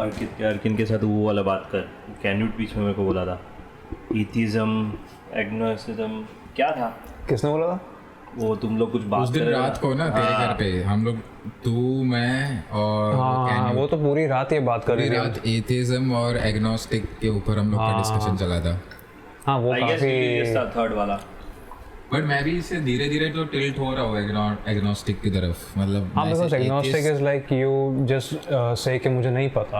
अर्किन के साथ वो वाला बात कर, कैन्यूट बीच में मेरे को बोला था एथिज्म एग्नोस्टिज्म क्या था, किसने बोला था? वो तुम लोग कुछ बात उस दिन रात को ना तेरे घर पे हम लोग, तू, मैं और हाँ, वो तो पूरी रात ये बात कर रही थी। रात एथिज्म और एग्नोस्टिक के ऊपर हम लोग का डिस्कशन चला था। हाँ, वो काफी थर्ड वाला। बट मैं भी इससे धीरे धीरे तो टिल्ट हो रहा हूँ एग्नोस्टिक की तरफ, मतलब हाँ, because agnostic is like you just say कि मुझे नहीं पता,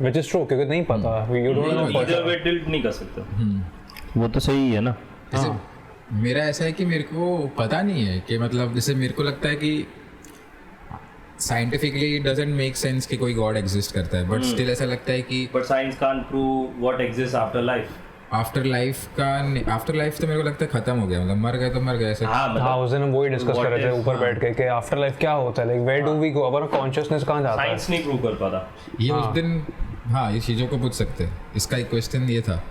व्हिच इज ट्रू, क्योंकि नहीं पता, यू डोंट नो फॉर इधर वे टिल्ट नहीं कर सकते। वो तो सही है ना। मेरा ऐसा है कि मेरे को पता नहीं है कि मतलब जैसे मेरे को लगता है कि scientifically it doesn't make sense कि कोई गॉड एग्जिस्ट करता है, बट स्टिल ऐसा लगता है कि but science can't prove what exist after life. After life तो मेरे को लगता है खत्म हो गया, मतलब मर गए तो मर गए ऐसे। हाँ, उस दिन हम वही डिस्कस कर रहे थे ऊपर बैठ के कि आफ्टर लाइफ क्या होता है, like where do we go, हमारा कॉन्शियसनेस कहाँ जाता है। साइंस नहीं प्रूव कर पाता ये उस दिन। हाँ, ये चीज़ों को पूछ सकते हैं। इसका एक क्वेश्चन ये था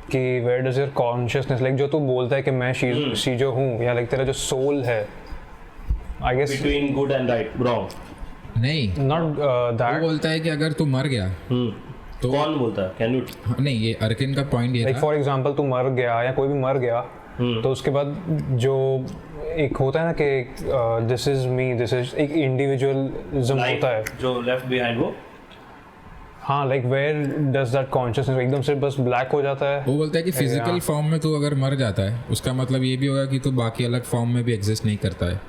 कि where does your consciousness, like जो तू बोलता है कि मैं शीजो हूँ, या लाइक तेरा जो सोल है, I guess between good and right wrong नहीं, नॉट वो दैट, बोलता है कि अगर तू मर गया तो कौन बोलता है? कैन्यूट? नहीं, ये अर्किन का पॉइंट ये लाइक था। फॉर एग्जांपल तू मर गया या कोई भी मर गया, तो उसके बाद जो एक होता है ना कि this is me, this is एक इंडिविजुअलिज्म होता है जो लेफ्ट बिहाइंड वो। हाँ, like where does that consciousness एकदम से बस ब्लैक हो जाता है। वो बोलता है कि फिजिकल फॉर्म में तू अगर मर जाता है, उसका मतलब ये भी होगा कि तू बाकी अलग फॉर्म में भी एग्जिस्ट नहीं करता है।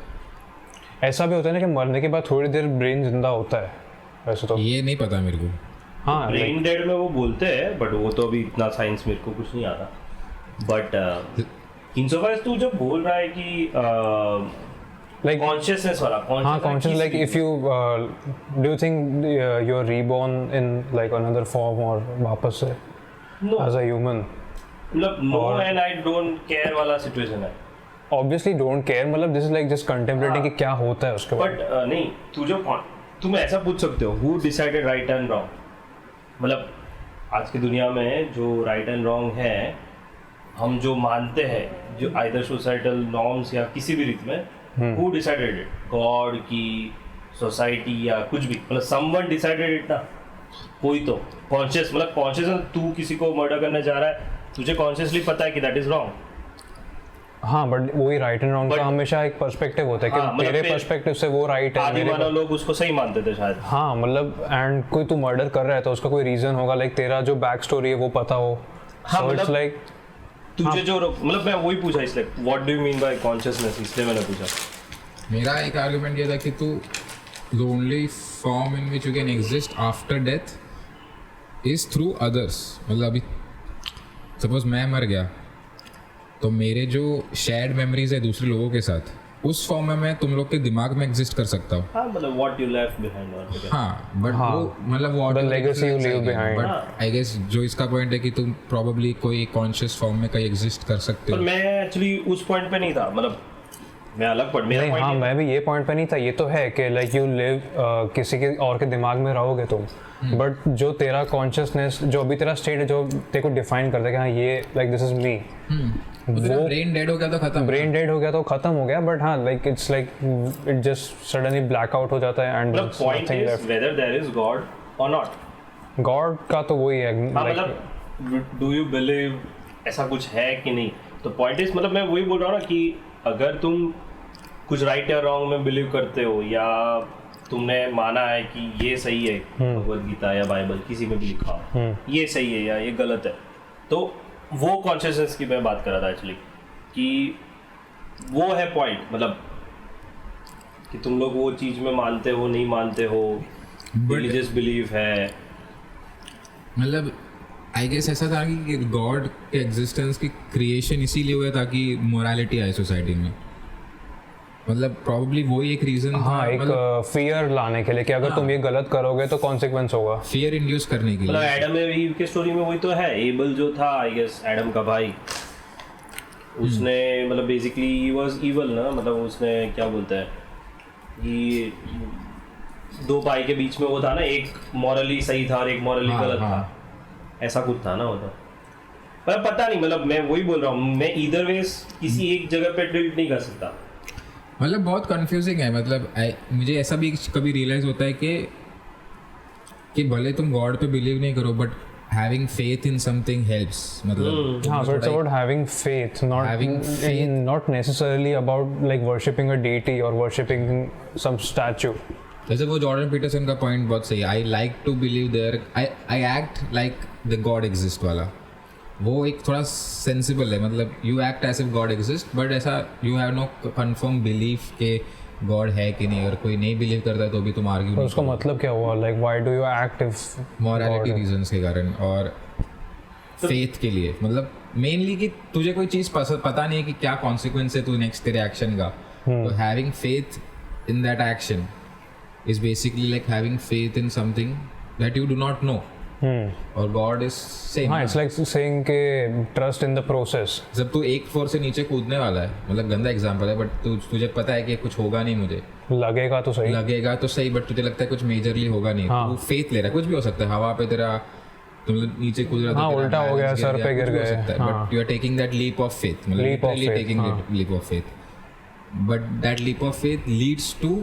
ऐसा भी होता है ना कि मरने के बाद थोड़ी देर ब्रेन जिंदा होता है, वैसे तो ये नहीं पता मेरे को। हाँ, ब्रेन डेड में वो बोलते हैं, बट वो तो अभी इतना साइंस मेरे को कुछ नहीं आता। बट इनसोफार तू जब बोल रहा है कि लाइक कॉन्शियसनेस वाला, हाँ, conscious like if you do you think you are reborn in like another form और वापस से एज अ ह्यूमन, मतलब no and I don't care वाला सिचुएशन है। ऑब्वियसली डोंट केयर, मतलब this is like just contemplating कि क्या होता है उसके बाद। बट नहीं, तुम ऐसा पूछ सकते हो who decided right and wrong, मतलब आज की दुनिया में जो राइट एंड रॉन्ग है, हम जो मानते हैं, जो आइदर सोसाइटल नॉर्म्स या किसी भी रीत में, हु डिसाइडेड इट? गॉड की, सोसाइटी या कुछ भी, मतलब समवन डिसाइडेड इट ना। कोई तो कॉन्शियस, मतलब कॉन्शियस, तू किसी को मर्डर करने जा रहा है, तुझे कॉन्शियसली पता है कि दैट इज रॉन्ग। हाँ, बट वही राइट एंड रॉन्ग का हमेशा एक पर्सपेक्टिव होता है कि मतलब तेरे पर्सपेक्टिव से वो राइट है, आदि मानव लोग उसको सही मानते थे शायद। हाँ, मतलब एंड कोई तू मर्डर कर रहा है तो उसका कोई रीजन होगा, लाइक तेरा जो बैक स्टोरी है वो पता हो। हाँ, इट्स लाइक तुझे जो, मतलब मैं वही पूछा इसलिए, what do you mean by consciousness, इसलिए मैंने पूछा। मेरा एक आर्गुमेंट ये था कि तू the only form in which you can exist after death is through others. मतलब अभी सपोज मैं मर गया तो मेरे जो शेयर्ड मेमोरीज है दूसरे लोगों के साथ, उस फॉर्म में मैं तुम लोग के दिमाग में एग्जिस्ट कर सकता हूँ। हाँ, मतलब व्हाट यू लेफ्ट बिहाइंड और हाँ, बट वो मतलब what The legacy you leave behind. But I guess जो इसका पॉइंट है कि तुम प्रोबेबली कोई कॉन्शियस फॉर्म में कहीं एग्जिस्ट कर सकते पर हो। मैं एक्चुअली उस पॉइंट पे नहीं था, मतलब मैं अलग पॉइंट, मेरा नहीं, पॉइंट हाँ, मैं भी ये पॉइंट पे नहीं था। ये तो है कि लाइक यू लिव किसी के और के दिमाग में रहोगे तुम, बट जो तेरा कॉन्शियसनेस, जो अभी तेरा स्टेट है, जो तेरे को डिफाइन करता है कि हाँ ये लाइक दिस इज मी, वो ब्रेन डेड हो गया तो खत्म। ब्रेन डेड हो गया तो खत्म हो गया, बट हाँ, like it's like it just suddenly black out हो जाता है and point is whether there is God और नॉट। गॉड का तो वही है, हाँ, like, मतलब डू यू बिलीव ऐसा कुछ है कि नहीं? तो पॉइंट इज, मतलब मैं वही बोल रहा हूँ ना कि अगर तुम कुछ राइट या रॉन्ग में बिलीव करते हो, या तुमने माना है कि ये सही है, भगवद गीता या बाइबल किसी में भी लिखा हो ये सही है या ये गलत है, तो वो कॉन्शियसनेस की मैं बात कर रहा था एक्चुअली, कि वो है पॉइंट, मतलब कि तुम लोग वो चीज़ में मानते हो नहीं मानते हो, रिलीजियस बिलीफ है। मतलब आई गेस ऐसा था कि गॉड के एग्जिस्टेंस की क्रिएशन इसीलिए हुआ ताकि मोरालिटी आए सोसाइटी में। मतलब प्रॉब्ली वही एक रीजन हाँ, था, एक मतलब फियर लाने के लिए कि अगर तुम ये गलत करोगे तो कॉन्सिक्वेंस होगा, फियर इंड्यूस करने के मतलब लिए। एडम एंड ईव के स्टोरी में वही तो है। एबल जो था, आई गेस एडम का भाई, उसने मतलब बेसिकली ही वाज इवल ना, मतलब उसने क्या बोलते हैं, ये दो भाई के बीच में वो था ना, एक मॉरली सही था और एक मॉरली गलत था, ऐसा कुछ था ना वो तो। पर पता नहीं, मतलब मैं वही बोल रहा हूँ, मैं ईदर वेज किसी एक जगह पे टिल्ट नहीं कर सकता। मतलब बहुत कंफ्यूजिंग है। मतलब मुझे ऐसा भी कभी रियलाइज होता है कि कि भले तुम गॉड पे बिलीव नहीं करो but having faith in something helps, मतलब हाँ, so it's about having faith, not Having faith. not necessarily about like worshipping a deity or worshipping some statue. जैसे वो जॉर्डन पीटरसन का पॉइंट बहुत सही है, I like to believe there, I act like the God exist वाला, वो एक थोड़ा सेंसिबल है, मतलब you act as if God exist but ऐसा you have no confirm belief के गॉड है कि नहीं, अगर कोई नहीं बिलीव करता है तो भी तुम आर्ग्यू तो नहीं उसका मतलब क्या हुआ, like why do you act if morality reasons के कारण और फेथ के लिए, मतलब मेनली कि तुझे कोई चीज़ पता नहीं है कि क्या कॉन्सिक्वेंस है तू नेक्स्ट तेरे एक्शन का, तो having faith in that action is basically like having faith in something that you do not know, और गॉड इज सेम। हाँ, it's like saying के trust in the process. जब तू एक फ्लोर से नीचे कूदने वाला है, मतलब गंदा एग्जांपल है बट तुझे पता है कि कुछ होगा नहीं, मुझे लगेगा तो सही, लगेगा तो सही बट तुझे लगता है कुछ मेजरली होगा नहीं, हाँ. तू फेथ ले रहा है, कुछ भी हो सकता है, हवा पे तेरा तुम नीचे कूद रहा था, हाँ, तेरा उल्टा हो balance गया, सर पे गिर कुछ भी हो गए, सकता है, हाँ. But you are taking that leap of faith, मतलब Leap of literally faith, taking हाँ. that leap of faith, but that leap of faith leads to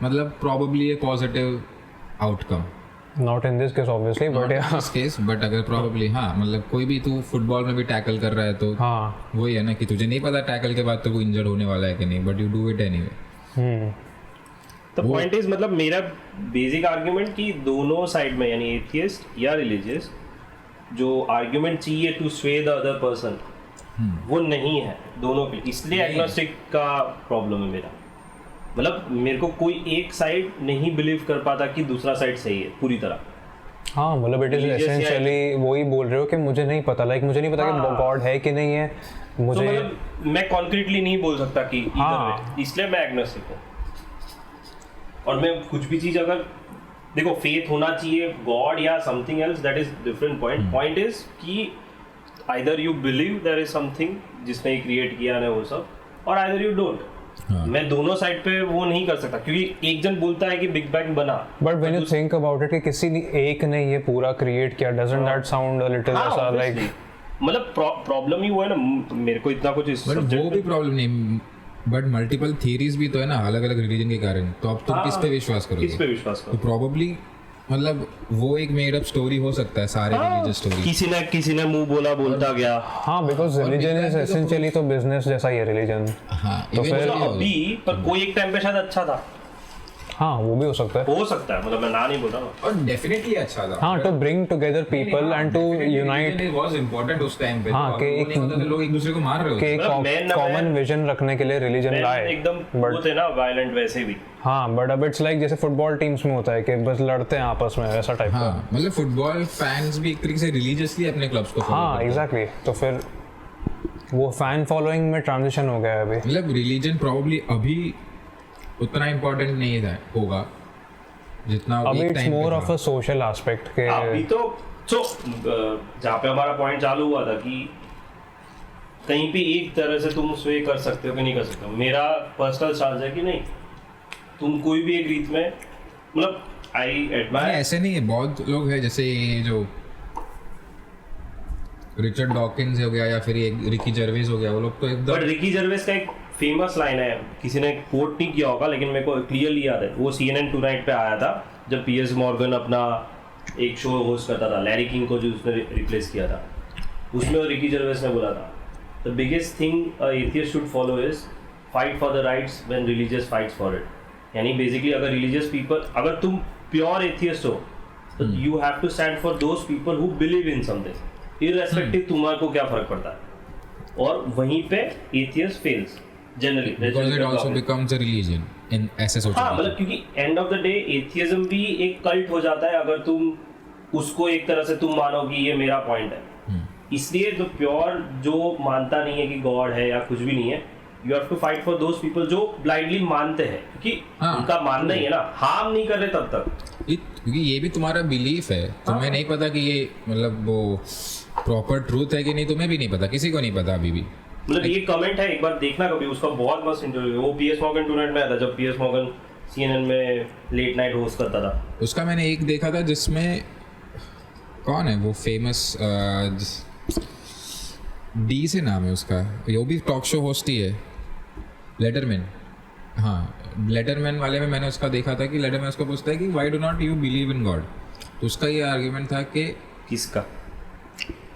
मतलब probably a positive outcome. not in this case obviously, but Not in yeah. this case, but अगर probably हाँ, मतलब कोई भी तू football में भी टैकल कर रहा है तो हाँ, वही है ना कि तुझे नहीं पता टैकल के बाद तो वो इंजर्ड होने वाला है कि नहीं, but you do it anyway. तो पॉइंट इज, मतलब मेरा बेसिक आर्ग्यूमेंट कि दोनों साइड में, यानी एथियस्ट या रिलीजियस, जो आर्ग्यूमेंट चाहिए टू स्वे द अदर पर्सन वो नहीं है दोनों के, इसलिए एग्नोस्टिक का प्रॉब्लम है मेरा। मतलब मेरे को कोई एक साइड नहीं बिलीव कर पाता कि दूसरा साइड सही है पूरी तरह। हाँ, मतलब इट इज Religious या- एसेंशियली वही बोल रहे हो कि मुझे नहीं पता, लाइक मुझे नहीं पता कि हाँ. गॉड है कि नहीं है, तो मुझे मतलब मैं कॉन्क्रीटली नहीं बोल सकता कि इधर हाँ. है, इसलिए मैं एग्नोस्टिक हूँ। और मैं कुछ भी चीज़ अगर देखो फेथ होना चाहिए गॉड या something else, that is different point. Point is कि either you believe there is something जिसने क्रिएट किया है वो सब, और आइदर यू डोंट। हाँ. मैं दोनों साइड पे वो नहीं कर सकता, क्योंकि एक जन बोलता है कि बिग बैंग बना, but when you think about it कि किसी ने एक ने ये पूरा क्रिएट किया, doesn't that sound a little हाँ, ऐसा obviously. लाइक, मतलब प्रॉब्लम ही वो है ना, मेरे को इतना कुछ इस बट वो subject भी प्रॉब्लम नहीं, बट मल्टीपल थियरीज भी तो है ना अलग अलग रिलीजन के कारण, तो अब तुम हाँ, किस पे विश्वास में किस पे करोगे? विश्वास तो करो। प्रॉब्ली मतलब वो एक मेड अप स्टोरी हो सकता है, सारे रिलीजियस स्टोरी। किसी ने मुंह बोलता गया। हाँ, बिकॉज रिलीजन इज एसेंशियली तो बिजनेस जैसा ही है रिलीजन। हाँ, तो eventually फिर होगा। अभी पर कोई एक टाइम पे शायद अच्छा था, हाँ, वो भी हो सकता है। हो सकता है, मतलब मैं ना नहीं बोल रहा हूँ। और डेफिनेटली अच्छा था। हाँ, to bring together people and to unite, it was important उस टाइम पे। हाँ, तो कि वो नहीं होता तो लोग एक दूसरे को मार रहे के होते। मतलब मैं ना- कॉमन विजन रखने के लिए रिलीजन मैं लाए एकदम but- वो थे ना वायलेंट वैसे भी। हाँ, बट अब इट्स लाइक जैसे फुटबॉल टीम्स में होता है कि बस लड़ते हैं आपस में, वैसा टाइप का। हाँ, मतलब फुटबॉल फैंस भी एक तरीके से रिलीजियसली अपने क्लब्स को follow हाँ, करते हैं। एग्जैक्टली। तो फिर वो फैन फॉलोइंग में ट्रांजिशन हो गया है अभी। मतलब रिलीजन प्रॉब्ली अभी उतना इम्पोर्टेंट नहीं है होगा जितना अभी एक it's time more of a social aspect के। अभी तो जहाँ पे हमारा पॉइंट चालू हुआ था कि कहीं भी एक तरह से तुम स्वे कर सकते हो कि नहीं कर सकते हो, मेरा पर्सनल चार्ज है कि नहीं, तुम कोई भी एक रीत में, मतलब आई एडमायर। ऐसे नहीं है, बहुत लोग हैं जैसे ये जो रिचर्ड डॉकिंस हो गया या फिर ये रिकी जर्वेज हो गया, वो लोग तो बट एकदम रिकी जर्वेस का एक फेमस लाइन है, किसी ने कोट नहीं किया होगा लेकिन मेरे को क्लियरली याद है, वो CNN टुनाइट पे आया था जब PS मॉर्गन अपना एक शो होस्ट करता था, लैरी किंग को जो उसने रिप्लेस किया था, उसमें रिकी जर्वेस ने बोला था the biggest thing a atheist should follow is fight for the rights when religious fights for it. यानी बेसिकली अगर रिलीजियस पीपल, अगर तुम प्योर एथियस्ट हो तो you have to stand for those people who believe in something, irrespective तुम्हारे को क्या फर्क पड़ता है। और वहीं पे atheist fails generally, because it also becomes a religion in ऐसे सोचो। हाँ, मतलब क्योंकि end of the day atheism भी एक कल्ट हो जाता है अगर तुम उसको एक तरह से तुम मानो कि ये मेरा पॉइंट है। इसलिए तो प्योर जो मानता नहीं है कि गॉड है या कुछ भी नहीं है, you have to fight for those people जो ब्लाइंडली मानते हैं, क्योंकि हाँ, उनका मानना ही है ना, हार्म नहीं कर रहे तब तक। क्योंकि ये भी तुम्हारा बिलीफ है, तुम्हें नहीं पता कि ये मतलब वो प्रॉपर ट्रूथ है कि नहीं, तुम्हें भी नहीं पता, किसी को नहीं पता अभी भी। मतलब ये कमेंट है, एक बार देखना कभी, उसका बहुत मस्त इंटरव्यू, वो PS मॉर्गन टुनाइट में आया था जब PS मॉर्गन CNN में लेट नाइट होस्ट करता था। उसका मैंने एक देखा था जिसमें कौन है वो फेमस डी से नाम है उसका, वो भी टॉक शो होस्ट ही है, लेटरमैन। हाँ, लेटरमैन वाले में मैंने उसका देखा था कि लेटरमैन उसको पूछता है कि why do not you believe in God, तो उसका ये आर्ग्यूमेंट था कि किसका?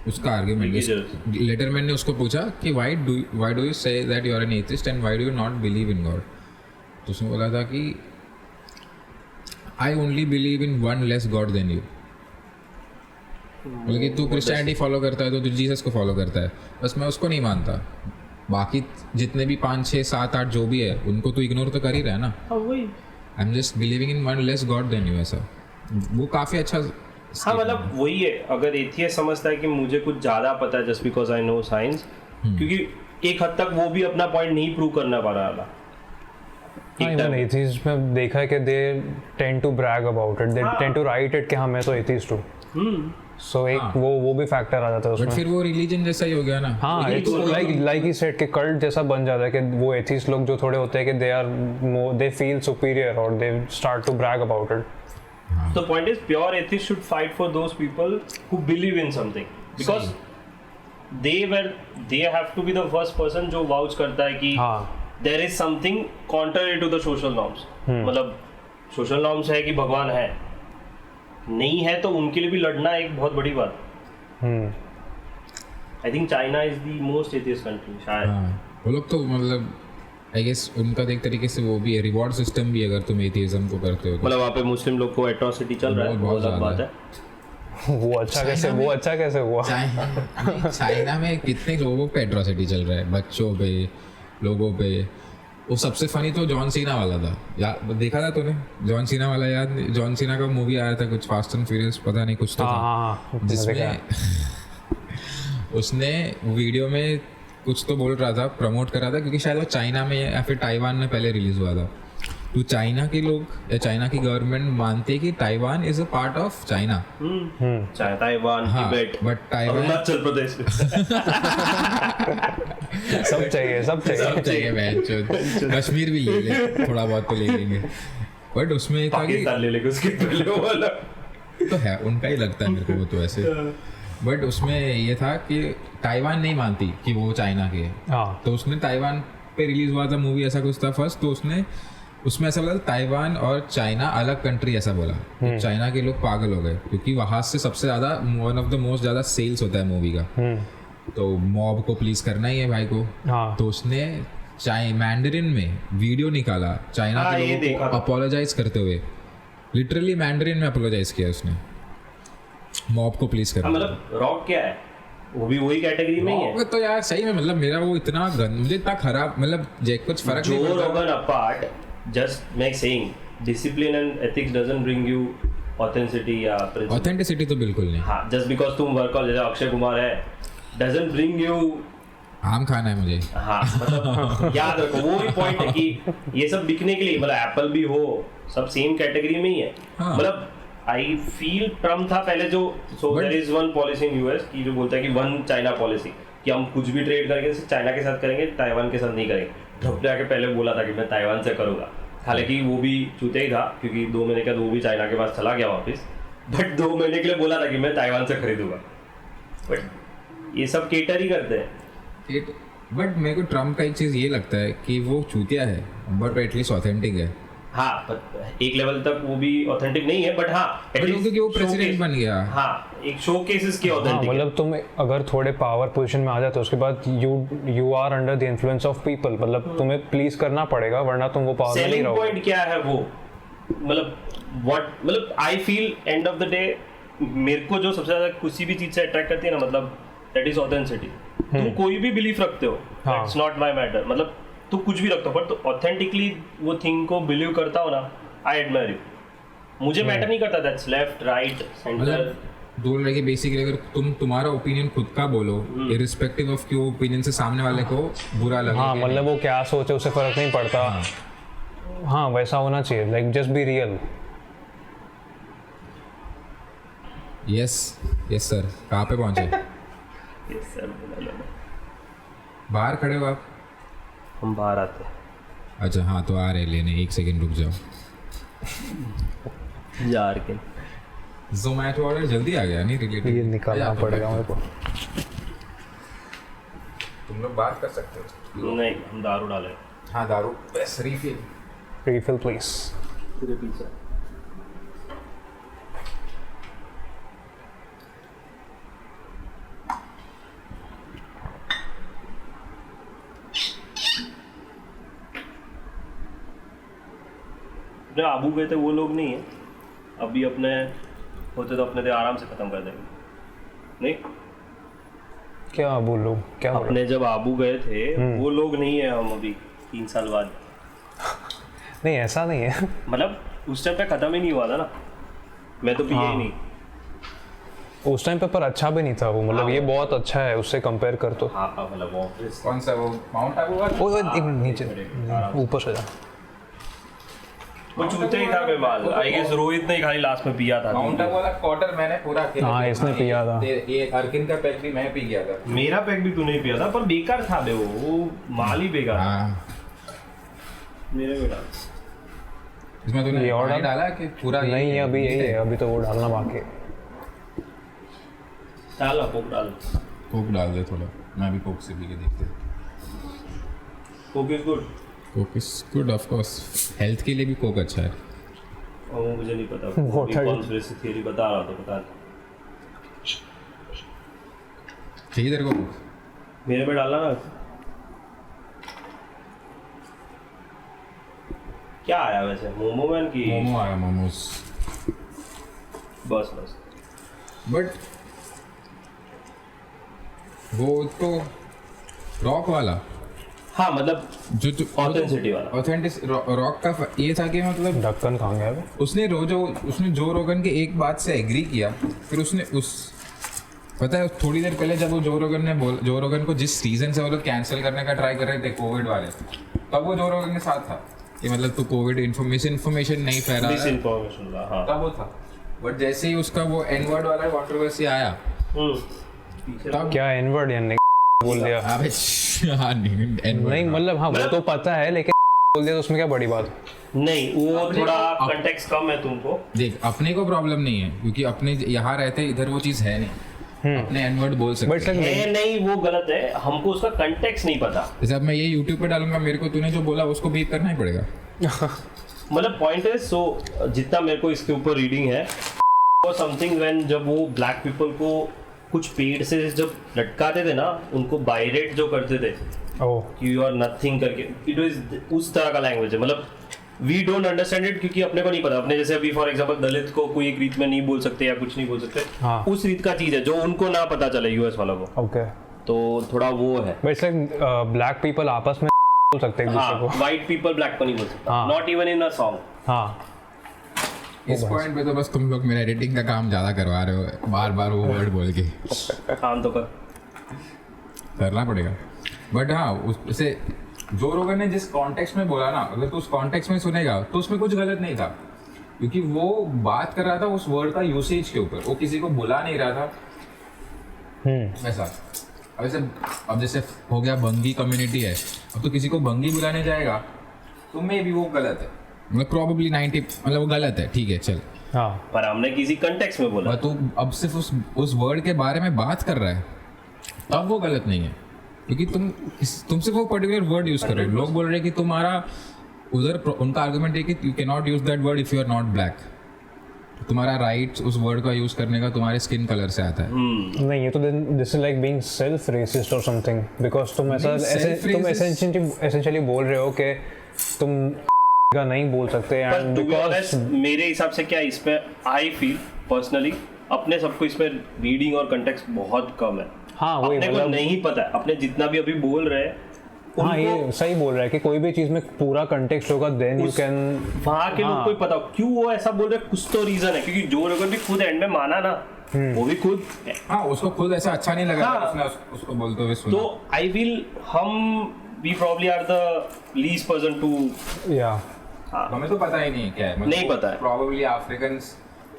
उसका आर्ग्यूमेंट लेटरमैन ने उसको पूछा कि why do you say that you are an atheist and why do you not believe in God. तो उसने बोला था कि I only believe in one less God than you. मतलब कि तू क्रिश्चियनिटी फॉलो करता है तो तू जीसस को फॉलो करता है, बस मैं उसको नहीं मानता, बाकी जितने भी 5 6 7 8 जो भी है उनको तो इग्नोर तो कर ही रहा है ना। वही। I am just believing in one less God than you, ऐसा वो काफ़ी अच्छा। हाँ मतलब वही है, अगर एथियस्ट समझता है कि मुझे कुछ ज़्यादा पता है just because I know science, क्योंकि एक हद तक वो भी अपना पॉइंट नहीं प्रूव करना पा रहा था। इवन एथिस्ट में देखा है कि they tend to brag about it, they tend to write it कि हाँ मैं तो एथिस्ट हूँ। सो एक वो भी फैक्टर आ जाता है उसमें। बट फिर वो रिलीजन जैसा ही हो गया ना। हाँ, इट्स लाइक ही सेड कि कल्ट जैसा बन जाता है कि वो एथिस्ट लोग जो थोड़े होते हैं कि दे फील सुपीरियर और they start to brag about it. The point is, pure atheists should fight for those people who believe in something, because they have to be the first person जो vouch करता है कि there is something contrary to the social norms। मतलब social norms है कि भगवान है, नहीं है तो उनके लिए भी लड़ना एक बहुत बड़ी बात। I think China is the most atheist country शायद। वो लोग तो मतलब आई गेस उनका तो एक तरीके से वो भी है, रिवॉर्ड सिस्टम भी अगर तुम एथिज्म को करते हो तो। मतलब वहाँ पे मुस्लिम लोग को एट्रोसिटी चल रहा है, बहुत अलग बात है। वो अच्छा कैसे हुआ? चाइना में कितने लोगों पे एट्रोसिटी चल रहा है, बच्चों पे, लोगों पे। वो सबसे फनी तो जॉन सीना वाला था, याद देखा था तूने? जॉन सीना वाला याद? जॉन सीना का मूवी आया था कुछ फास्ट एंड फ्यूरियस, पता नहीं कुछ तो था, जिसमें उसने वीडियो में कुछ तो बोल रहा था, प्रमोट कर रहा था, क्योंकि शायद वो चाइना में या फिर ताइवान में पहले रिलीज हुआ था। तो चाइना के लोग या चाइना की गवर्नमेंट मानते हैं कि Taiwan is a part of China. Taiwan, Tibet, but Taiwan, Arunachal Pradesh सब चाहिए कश्मीर भी ले ले, थोड़ा बहुत तो ले लेंगे। बट उसमें था कि पाकिस्तान ले लेंगे उसके पहले वाला तो है, उनका ही लगता है मेरे को वो तो ऐसे। बट उसमें ये था कि ताइवान नहीं मानती कि वो चाइना के है। तो उसने ताइवान पे रिलीज हुआ था मूवी, ऐसा कुछ था फर्स्ट, तो उसने उसमें ऐसा बोला ताइवान और चाइना अलग कंट्री ऐसा बोला। तो चाइना के लोग पागल हो गए, क्योंकि वहाँ से सबसे ज़्यादा वन ऑफ द मोस्ट ज़्यादा सेल्स होता है मूवी का। तो मॉब को प्लीज करना ही है भाई को। तो उसने मैंडरिन में वीडियो निकाला चाइना के लोगों को अपोलोजाइज करते हुए, लिटरली मैंडरिन में अपोलोजाइज किया उसने, मॉब को प्लीज करना। मतलब रॉक क्या है, वो भी वही कैटेगरी में ही है। तो यार सही में मतलब मेरा वो इतना मुझे इतना खराब, मतलब कुछ फर्क नहीं पड़ता। जो रोगन apart, just make saying discipline and ethics doesn't bring you authenticity या प्रिंसिपल। ऑथेंटिसिटी तो बिल्कुल नहीं। हाँ, जस्ट बिकॉज तुम वर्कआउट जैसे अक्षय कुमार है डजंट ब्रिंग यू आम खाना है मुझे। हाँ मतलब याद रखो वो भी पॉइंट है कि ये सब बिकने के लिए, मतलब एप्पल भी हो, सब सेम कैटेगरी में ही है। मतलब आई फील ट्रम्प था पहले जो, so there is one policy in US की जो बोलता है कि वन चाइना पॉलिसी, कि हम कुछ भी ट्रेड करेंगे चाइना के साथ करेंगे, ताइवान के साथ नहीं करेंगे। ट्रम्प ने आके पहले बोला था कि मैं ताइवान से करूँगा, हालांकि वो भी चूते ही था क्योंकि 2 महीने के बाद वो भी चाइना के पास चला गया वापस, बट 2 महीने के लिए बोला था कि मैं ताइवान से खरीदूंगा। बट ये सब केटर ही करते हैं। बट मेरे को ट्रम्प का एक चीज़ ये लगता है कि वो चूतिया है बट एटलीस्ट ऑथेंटिक है। हाँ, एक लेवल तक वो भी ऑथेंटिक नहीं है, बट हाँ क्योंकि वो प्रेसिडेंट बन गया। हाँ, एक शो केसेस की ऑथेंटिक। मतलब तुम अगर थोड़े पावर पोजीशन में आ जाते हो उसके बाद you are under the influence of people, मतलब तुम्हें प्लीज करना पड़ेगा वरना तुम वो पावर में नहीं रहोगे। पॉइंट क्या है वो, मतलब I feel and of the day मेरे को जो सबसे ज्यादा किसी भी चीज से अट्रैक्ट करती है ना, मतलब दैट इज ऑथेंटिसिटी। तुम कोई भी बिलीफ रखते हो, इट्स नॉट माय मैटर, मतलब तू कुछ भी रखता हो बट तो ऑथेंटिकली वो थिंग को बिलीव करता हो ना, आई एडमायर यू। मुझे मैटर नहीं करता दैट्स लेफ्ट राइट सेंटर, बोल रहे कि बेसिकली अगर तुम्हारा ओपिनियन खुद का बोलो इररिस्पेक्टिव ऑफ कि वो ओपिनियन से सामने वाले को बुरा लगे। हाँ, मतलब वो क्या सोचे उससे फर्क नहीं पड़ता। हाँ, वैसा होना चाहिए, like just be real. Yes sir, कहाँ पे पहुँचे? यस सर, बाहर खड़े हो आप? हम बाहर आते हैं। अच्छा हाँ, तो आ रहे लेने, 1 सेकंड रुक जाओ। यार के ज़ोमैटो ऑर्डर जल्दी आ गया, नहीं रिलेटेड ये निकालना पड़ेगा मेरे को। तुम लोग बात कर सकते हो। नहीं, हम दारू डाले। हाँ दारू, बस रिफिल प्लीज। तेरे पीछे अपने आबू गए थे वो लोग नहीं है, अभी अपने होते तो अपने आराम से खत्म कर देंगे। नहीं क्या बोलो, क्या बोलो? अपने जब आबू गए थे वो लोग नहीं है हम अभी 3 साल बाद। नहीं ऐसा नहीं है। मतलब उस टाइम पे खत्म ही नहीं हुआ था ना, मैं तो पिया ही नहीं। उस टाइम पे पर अच्छा भी नहीं था वो, मतलब ये बहुत अच्छा है उससे कंपेयर कर तो। हाँ मतलब वो कौन सा वो माउंट आबू का? ओ एक मिनट नीचे ऊपर से जा। वो चूते ही था बेमाल। आई गेस रोहित ने खाली लास्ट में पिया था। माउंट आबू वाला क्वार्टर मैंने पूरा अकेले हाँ, पिया। इसने पिया था। ये अर्किन का पैक भी मैं पी गया था। मेरा पैक भी तूने पिया था, पर बेकार था बे वो माल ही बेकार। हाँ मेरे बेटा इसमें तूने ये और पानी डाला कि पूरा नहीं है अभी, यही है अभी तो वो डालना बाकी है। डाल कोक डाल। कोक डाल दे थोड़ा, मैं भी कोक से पी के देखते। Coke is good. Coke is good of course, health के लिए भी कोक अच्छा है। और वो मुझे नहीं पता, What are you- conspiracy theory बता रहा था, पता नहीं। चाहिए तेरे को? मेरे पे डालना ना। क्या आया वैसे, मोमो मैन की? मोमो आया, मोमोज। बस बस। बट वो तो रॉक वाला, हाँ मतलब जो ऑथेंटिसिटी वाला। ऑथेंटिक रॉक का ये था कि मतलब ढक्कन कहाँ गया है? उसने जो रोगन के एक बात से एग्री किया, फिर उसने पता है थोड़ी देर पहले जब वो जो रोगन को जिस रीजन से वो लोग कैंसिल करने का ट्राई कर रहे थे कोविड वाले, तब वो जो रोगन के साथ था कि मतलब तू कोविड इन्फॉर्मेशन नहीं फैला रहा है, मिसइन्फॉर्मेशन वाला, हाँ। तब वो था। बट जैसे ही उसका वो एन-वर्ड वाला कंट्रोवर्सी आया, तब क्या एनवर्ड या नहीं बोल दिया? अबे हाँ नहीं मतलब हाँ वो तो पता है, लेकिन बोल दिया तो उसमें क्या बड़ी बात? नहीं वो थोड़ा कंटेक्स्ट कम है तुमको। देख अपने को प्रॉब्लम नहीं है क्योंकि अपने यहाँ रहते इधर वो चीज़ है नहीं, अपने एन-वर्ड बोल सकते बट हैं। है नहीं, वो गलत है, हमको उसका कंटेक्स्ट नहीं पता। जैसे अब मैं ये YouTube पे डालूंगा, मेरे को तूने जो बोला उसको बीट करना ही पड़ेगा। मतलब पॉइंट है, सो जितना मेरे को इसके ऊपर रीडिंग है, समथिंग व्हेन जब वो ब्लैक पीपल को कुछ पेड़ से जब लटकाते थे ना, उनको बायरेट जो करते थे कि यू आर नथिंग करके, इट वाज उस तरह का लैंग्वेज है। मतलब वी डोंट अंडरस्टैंड इट क्योंकि अपने को नहीं पता। अपने जैसे अभी फॉर एग्जांपल दलित को कोई एक रीत में नहीं बोल सकते या कुछ नहीं बोल सकते, हाँ। उस रीत का चीज है जो उनको ना पता चले यूएस वालों को। ओके, तो थोड़ा वो है। But it's like black people आपस में बोल सकते हैं एक दूसरे हाँ, को। व्हाइट पीपल ब्लैक को नहीं बोल सकता, हाँ। Not even in a song. हाँ इस पॉइंट पे तो बस तुम लोग मेरा एडिटिंग का काम ज्यादा करवा रहे हो, बार बार वो वर्ड बोल के काम तो कर। करना पड़ेगा। बट हाँ उससे जो रोगन ने जिस कॉन्टेक्स्ट में बोला ना, अगर तू उस कॉन्टेक्स्ट में सुनेगा तो उसमें कुछ गलत नहीं था, क्योंकि वो बात कर रहा था उस वर्ड का यूसेज के ऊपर, वो किसी को बुला नहीं रहा था वैसा। अब जैसे हो गया बंगी कम्युनिटी है, अब तो किसी को बंगी बुलाने जाएगा तो मे भी वो गलत है, मतलब प्रॉबेबली 90 मतलब वो गलत है, ठीक है चल। हाँ पर हमने किसी कंटेक्स्ट में बोला। पर तू अब सिर्फ उस वर्ड के बारे में बात कर रहा है, तब वो गलत नहीं है, क्योंकि तुम सिर्फ वो पर्टिकुलर वर्ड यूज कर रहे हो। लोग बोल रहे हैं कि तुम्हारा उधर उनका आर्गुमेंट है कि you can not use that word if you are not black. तुम्हारा राइट उस वर्ड का यूज करने का तुम्हारे स्किन कलर से आता है। नहीं, ये तो this is like being self racist और समथिंग, बिकॉज तुम एसेंशियली बोल रहे हो कि तुम का नहीं बोल सकते। पर एंड to be honest, मेरे हिसाब से क्या इसमें आई फील पर्सनली अपने सबको इसमें रीडिंग और कंटेक्स्ट बहुत कम है। हाँ वही अपने को मतलब नहीं पता है, अपने जितना भी अभी बोल रहे हैं हाँ ये सही बोल रहा है कि कोई भी चीज में पूरा कंटेक्स्ट होगा देन यू कैन। वहाँ के लोग को ही पता क्यों वो ऐसा बोल रहे हैं, कुछ तो रीजन है। क्योंकि जो रोगन भी खुद एंड में माना ना, वो भी खुद हाँ उसको खुद ऐसा अच्छा नहीं लगा हाँ। उसने उसको बोलते हुए सुना। तो I feel we probably are the least person to. या हमें तो पता ही नहीं है क्या है, नहीं पता है। प्रॉबेबली अफ्रीकन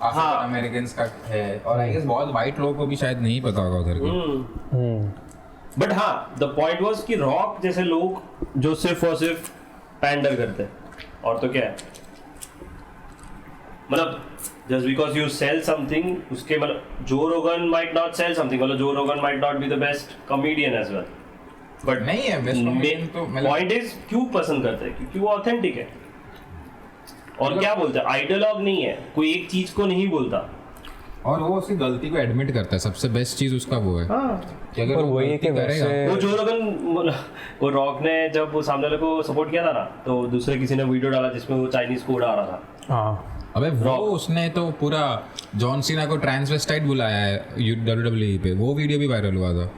अमेरिकन का है, और आई गेस बहुत वाइट लोगों को भी शायद नहीं पता होगा उधर के। बट हाँ द पॉइंट वाज कि रॉक जैसे लोग जो सिर्फ और सिर्फ पैंडर करते हैं, और तो क्या है, मतलब just because you sell something, उसके मतलब जो Rogan might not sell something, मतलब जो Rogan might not be the best comedian as well, but नहीं है बेस्ट कॉमेडियन तो पॉइंट इज क्यों पसंद करते हैं, क्योंकि वो ऑथेंटिक है। और क्या बोलते हैं, आइडियोलॉग नहीं है, कोई एक चीज को नहीं बोलता। और वो उसकी गलती को एडमिट करता है, सबसे बेस्ट चीज उसका वो है कि अगर और वो वही है गलती कि करेगा वैसे वो जो रोगन, वो रॉक ने जब वो सामने वाले को सपोर्ट किया था ना, तो दूसरे किसी ने वीडियो डाला जिसमें वो चाइनीज कोड आ रहा था। हाँ अबे वो उसने तो पूरा जॉन सीना को ट्रांसवेस्टाइट बुलाया है WWE पे, वो वीडियो भी वायरल हुआ था।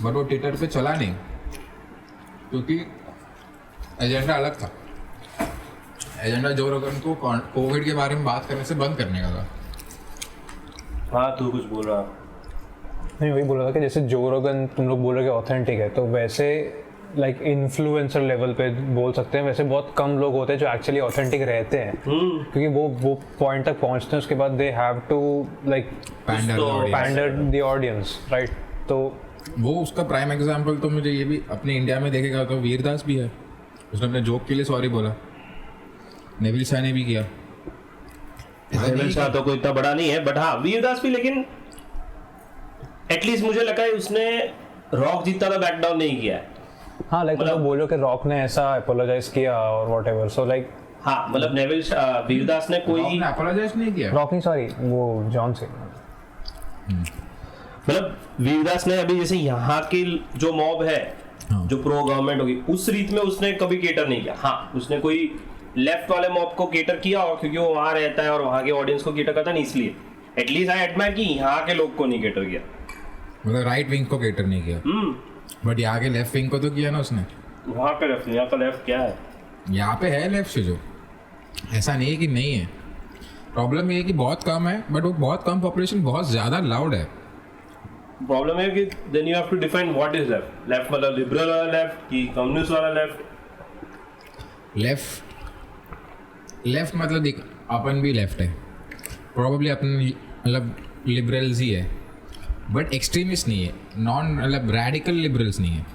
बट वो ट्विटर पे चला नहीं क्योंकि एजेंडा अलग था। एजेंडा जो रोगन को कोविड के बारे में बात करने से बंद करने का था। हाँ तू कुछ बोल रहा। नहीं, वही बोल रहा था कि जैसे जो रोगन तुम लोग बोल रहे हो कि ऑथेंटिक है, तो वैसे लाइक इन्फ्लुएंसर लेवल पे बोल सकते हैं, वैसे बहुत कम लोग होते हैं जो एक्चुअली ऑथेंटिक रहते हैं, क्योंकि वो पॉइंट तक पहुंचते हैं, उसके बाद they have to like pander the audience, right? तो वो उसका प्राइम एग्जांपल तो मुझे ये भी अपने इंडिया में देखेगा तो वीरदास भी है। उसने अपने जोक के लिए सॉरी बोला, नेविल शाह ने भी किया। नेविल शाह तो कोई इतना बड़ा नहीं है, बट हाँ वीरदास भी, लेकिन एटलीस्ट मुझे लगा है उसने रॉक जितना तो बैक डाउन नहीं किया है। हाँ, लाइक तुम बोलो कि रॉक ने ऐसा अपोलोजाइज किया और व्हाटएवर, सो लाइक हाँ मतलब नेविल वीरदास ने कोई अपोलोजाइज नहीं किया। रॉक नहीं, सॉरी वो जॉन से, मतलब वीरदास ने अभी जैसे यहाँ की जो मॉब है, जो प्रो गवर्नमेंट होगी, उस रीत में उसने कभी केटर नहीं किया। हाँ उसने कोई लेफ्ट वाले मॉब को केटर किया, और क्योंकि वो वहाँ रहता है और वहाँ के ऑडियंस को केटर करता नहीं, इसलिए एटलीस्ट आई एडमायर कि यहाँ के लोग को नहीं केटर किया, मतलब राइट विंग को केटर नहीं किया। बट यहाँ के लेफ्ट विंग को तो किया ना उसने। वहाँ का लेफ्ट, यहाँ का लेफ्ट क्या है? यहाँ पे है लेफ्ट से, जो ऐसा नहीं है कि नहीं है। प्रॉब्लम ये है कि बहुत कम है, बट वो बहुत कम पॉपुलेशन बहुत ज़्यादा लाउड है। प्रॉब्लम है कि then you have to define what is left. Left मतलब लिबरल वाला लेफ्ट कि कम्युनिस्ट वाला लेफ्ट? लेफ्ट मतलब देख, अपन भी लेफ्ट है, प्रॉब्ली अपन मतलब लिबरल्स ही है, बट एक्सट्रीमिस्ट नहीं है, नॉन मतलब रेडिकल लिबरल्स नहीं है।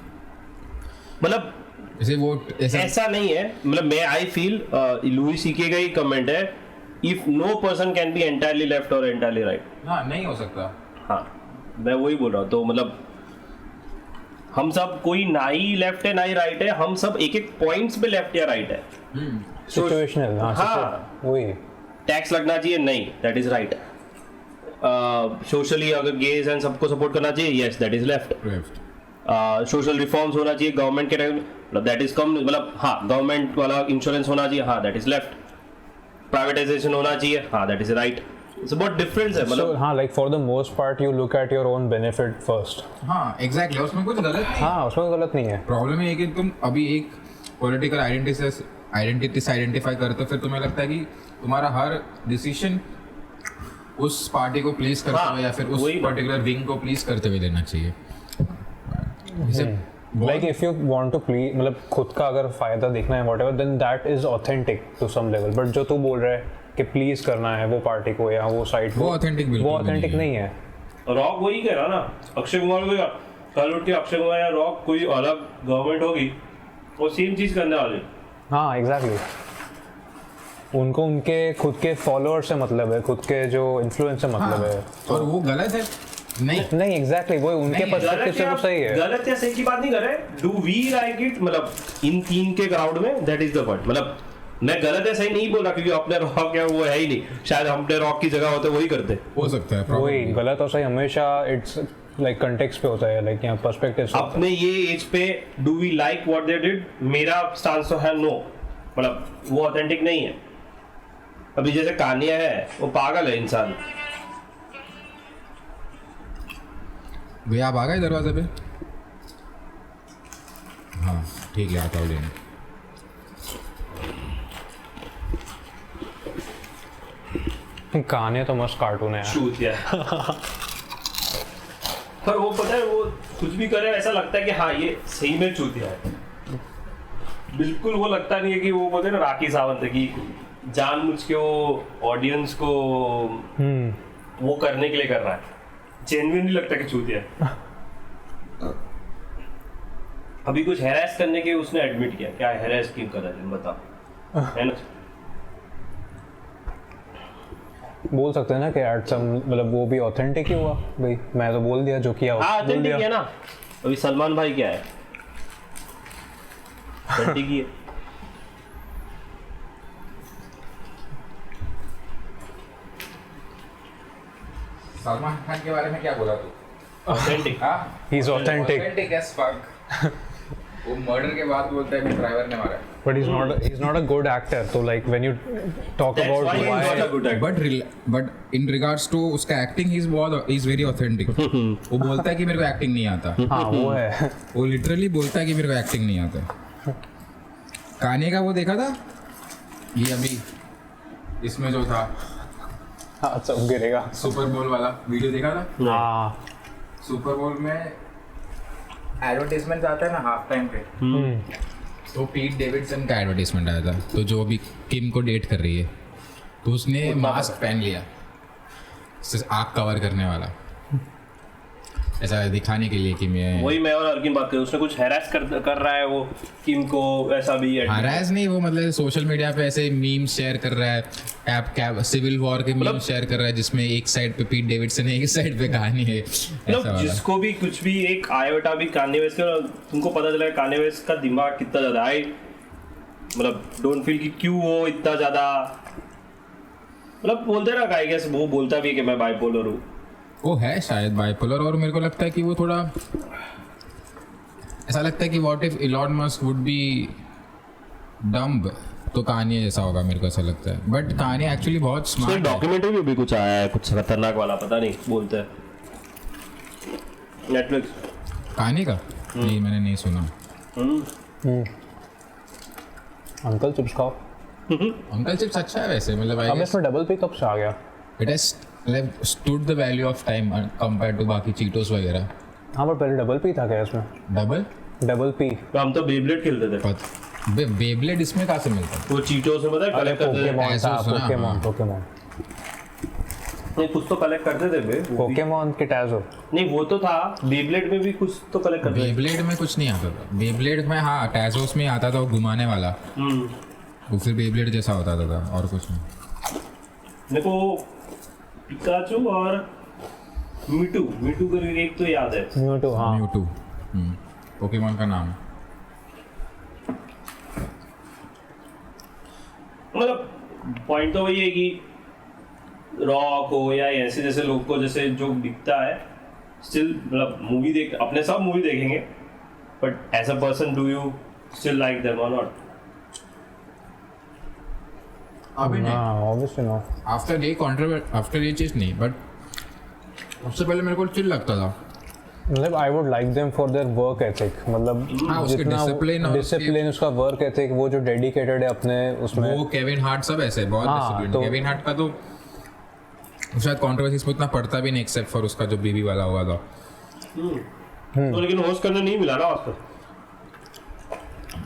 मतलब जैसे वो ऐसा नहीं है, मतलब मैं आई फील लुई सीके का ही कमेंट है, if no person can be entirely left और एंटायरली राइट। हाँ, नहीं हो सकता। हाँ मैं वही बोल रहा हूँ। तो मतलब हम सब कोई ना ही लेफ्ट है ना ही राइट है, हम सब एक एक पॉइंट्स पे लेफ्ट या राइट है। सिचुएशनल। हाँ वही टैक्स लगना चाहिए, नहीं, दैट इज राइट। सोशली अगर गेज एंड सबको सपोर्ट करना चाहिए, yes that is left. Social reforms होना चाहिए गवर्नमेंट के टाइम, मतलब दैट इज कम, मतलब हाँ गवर्नमेंट वाला इंश्योरेंस होना चाहिए, हाँ दैट इज लेफ्ट। प्राइवेटाइजेशन होना चाहिए, हाँ दैट इज राइट। इट्स बहुत डिफरेंस है, मतलब हाँ, like for the most part you look at your own benefit first. हाँ एग्जैक्टली, उसमें कुछ गलत नहीं। हाँ उसमें गलत नहीं है। प्रॉब्लम ये है कि तुम अभी एक पॉलिटिकल आइडेंटिटी से आइडेंटिफाई करते हो, फिर तुम्हें लगता है कि तुम्हारा हर डिसीजन उस पार्टी को प्लीज करते हुए या फिर उस पर्टिकुलर विंग को प्लीज करते हुए लेना चाहिए। Like if you want to please, मतलब खुद का अगर फायदा देखना है whatever, then that is authentic to some level. But जो तू बोल रहा है कि प्लीज करना है वो पार्टी को या वो साइड को, वो ऑथेंटिक नहीं है। रॉक वही कह रहा ना, अक्षय कुमार को कल उठ के अक्षय कुमार या रॉक कोई अलग गवर्नमेंट होगी, वो सेम चीज करने वाले। हाँ एग्जैक्टली, उनको उनके खुद के फॉलोअर से मतलब है, खुद के जो इन्फ्लुएंस से मतलब है। और वो गलत है? नहीं एग्जैक्टली, वो उनके पर्सपेक्टिव से वो सही है। गलत या सही की बात नहीं कर रहे, डू वी लाइक इट, मतलब इन तीन के क्राउड में, दैट इज द पॉइंट। मतलब मैं गलत है सही नहीं बोल रहा, क्योंकि अपने रॉक है वो है ही नहीं, शायद अपने रॉक की जगह होते वही करते, हो सकता है। वही गलत और सही हमेशा इट्स लाइक कंटेक्स्ट पे होता है, लाइक यहाँ पर्सपेक्टिव से। अपने ये एज पे do we like what they did, मेरा स्टांस तो है नो, मतलब वो ऑथेंटिक नहीं है। अभी जैसे कान्या है, वो पागल है इंसान। भैया आप आ गए दरवाजे पे? हाँ ठीक है, आता हूँ लेने। कहानी तो मस्त कार्टून है चूतिया पर वो पता है, वो कुछ भी करे ऐसा लगता है कि हाँ ये सही में चूतिया है। बिल्कुल वो लगता नहीं है कि वो बोलते हैं ना राखी सावंत है कि जानबूझ के वो ऑडियंस को वो करने के लिए कर रहा है। जेन्युइनली लगता है कि चूतिया है। अभी कुछ हैरेस करने के उसने एडमिट किया, क्या हैरेस क्यों कर रहा है बताओ, है ना? बोल सकते हैं ना कि एट सम, मतलब वो भी ऑथेंटिक ही हुआ भाई, मैं तो बोल दिया जो किया। हाँ ऑथेंटिक है ना। अभी सलमान भाई क्या है, ऑथेंटिक ही है। सलमान खान के बारे में क्या बोला तू? ऑथेंटिक। हाँ he is authentic authentic as fuck. वो मर्डर के बाद बोलता है मेरे ड्राइवर ने मारा। But he is not a good actor, तो like when you talk That's about why he's not a why good actor. But in regards to उसका एक्टिंग इज वेरी ऑथेंटिक। वो बोलता है कि मेरे को एक्टिंग नहीं आता। हाँ वो है वो लिटरली बोलता है कि मेरे को एक्टिंग नहीं आता। कान्ये का वो देखा था ये अभी इसमें जो था हाँ सब गिरेगा सुपर बोल वाला वीडियो देखा था? हाँ सुपर बोल में एडवर्टाइजमेंट आता है ना हाफ टाइम पे, तो पीट डेविडसन का एडवर्टाइजमेंट आया था, तो जो अभी किम को डेट कर रही है, तो उसने मास्क पहन लिया सिर्फ आँख कवर करने वाला, ऐसा दिखाने के लिए कि मैं वही मैं और अर्किन बात करें, उसने कुछ हैरेस कर रहा है वो किम को, ऐसा भी है। हरास नहीं, वो मतलब सोशल मीडिया पे ऐसे मीम्स शेयर कर रहा है, कैप सिविल वॉर के मीम्स शेयर कर रहा है, जिसमें एक साइड पे पीट डेविडसन है, एक साइड पे कहानी है, ऐसा मतलब वाला। जिसको भी कुछ भी एक आया बेटा भी कान्ये वेस्ट का, तुमको पता चला कान्ये वेस्ट का दिमाग कितना ज्यादा है, मतलब डोंट फील कि क्यों वो इतना ज्यादा, मतलब बोलते ना आई गेस वो बोलता भी है कि मैं बाइपोलर हूँ। वो है शायद बाइपोलर, और मेरे को लगता है कि वो थोड़ा ऐसा लगता है कि what if Elon Musk would be dumb, तो कान्ये जैसा होगा, मेरे को ऐसा लगता है। बट कान्ये एक्चुअली बहुत स्मार्ट है। डॉक्यूमेंट्री में भी कुछ आया है, कुछ खतरनाक वाला, पता नहीं बोलते हैं नेटफ्लिक्स। कान्ये का नहीं, मैंने नहीं सुना। अंकल चिप्स खाओ। अंकल चिप्स अच्छा है वैसे, मतलब अब इसमें डबल पी कब से आ गया? It has like stood the value of time compared to बाकी चीटोस वगैरह। हाँ पर पहले डबल पी था क्या इसमें? डबल पी हम तो बेब्लेड खेलते थे। बेब्लेड इसमें कहाँ से मिलता है? वो चीटों से पता है अरे कलेक्ट करते थे। पोकेमॉन था, सुना, हाँ। पोकेमॉन नहीं कुछ तो कलेक्ट करते थे बे, वो भी। पोकेमॉन के टैजो। नहीं वो तो था, बेब्लेड में भी कुछ तो कलेक्ट करते थे। बेब्लेड में कुछ नहीं आता था। बेब्लेड में हाँ टैजोस में आता था, वो घुमाने वाला, वो फिर बेब्लेड जैसा होता था, और कुछ नहीं। मेरे को पिकाचू और मीटू करके एक तो याद है। म्यूटू हाँ म्यूटू पोकेमॉन का नाम। मतलब पॉइंट तो वही है कि रॉक हो या ऐसे जैसे लोग को जैसे जो दिखता है, स्टिल मतलब मूवी देख अपने सब मूवी देखेंगे, but as a person do you still like them और नॉट? अभी नहीं, हाँ ऑब्वियसली नो। आफ्टर ये चीज़ नहीं, बट उससे पहले मेरे को चिल लगता था। मतलब I would like them for their work ethic, मतलब हाँ, उसके डिसिप्लिन उसका वर्क एथिक, वो जो डेडिकेटेड है अपने उसमें। वो केविन हार्ट सब ऐसे बहुत हाँ, डिसिप्लिन। तो- केविन हार्ट का तो शायद कंट्रोवर्सी इसमें उतना पड़ता भी नहीं, एक्सेप्ट फॉर उसका जो बीबी वाला हुआ था। तो लेकिन होस्ट करने नहीं मिला ना उसको।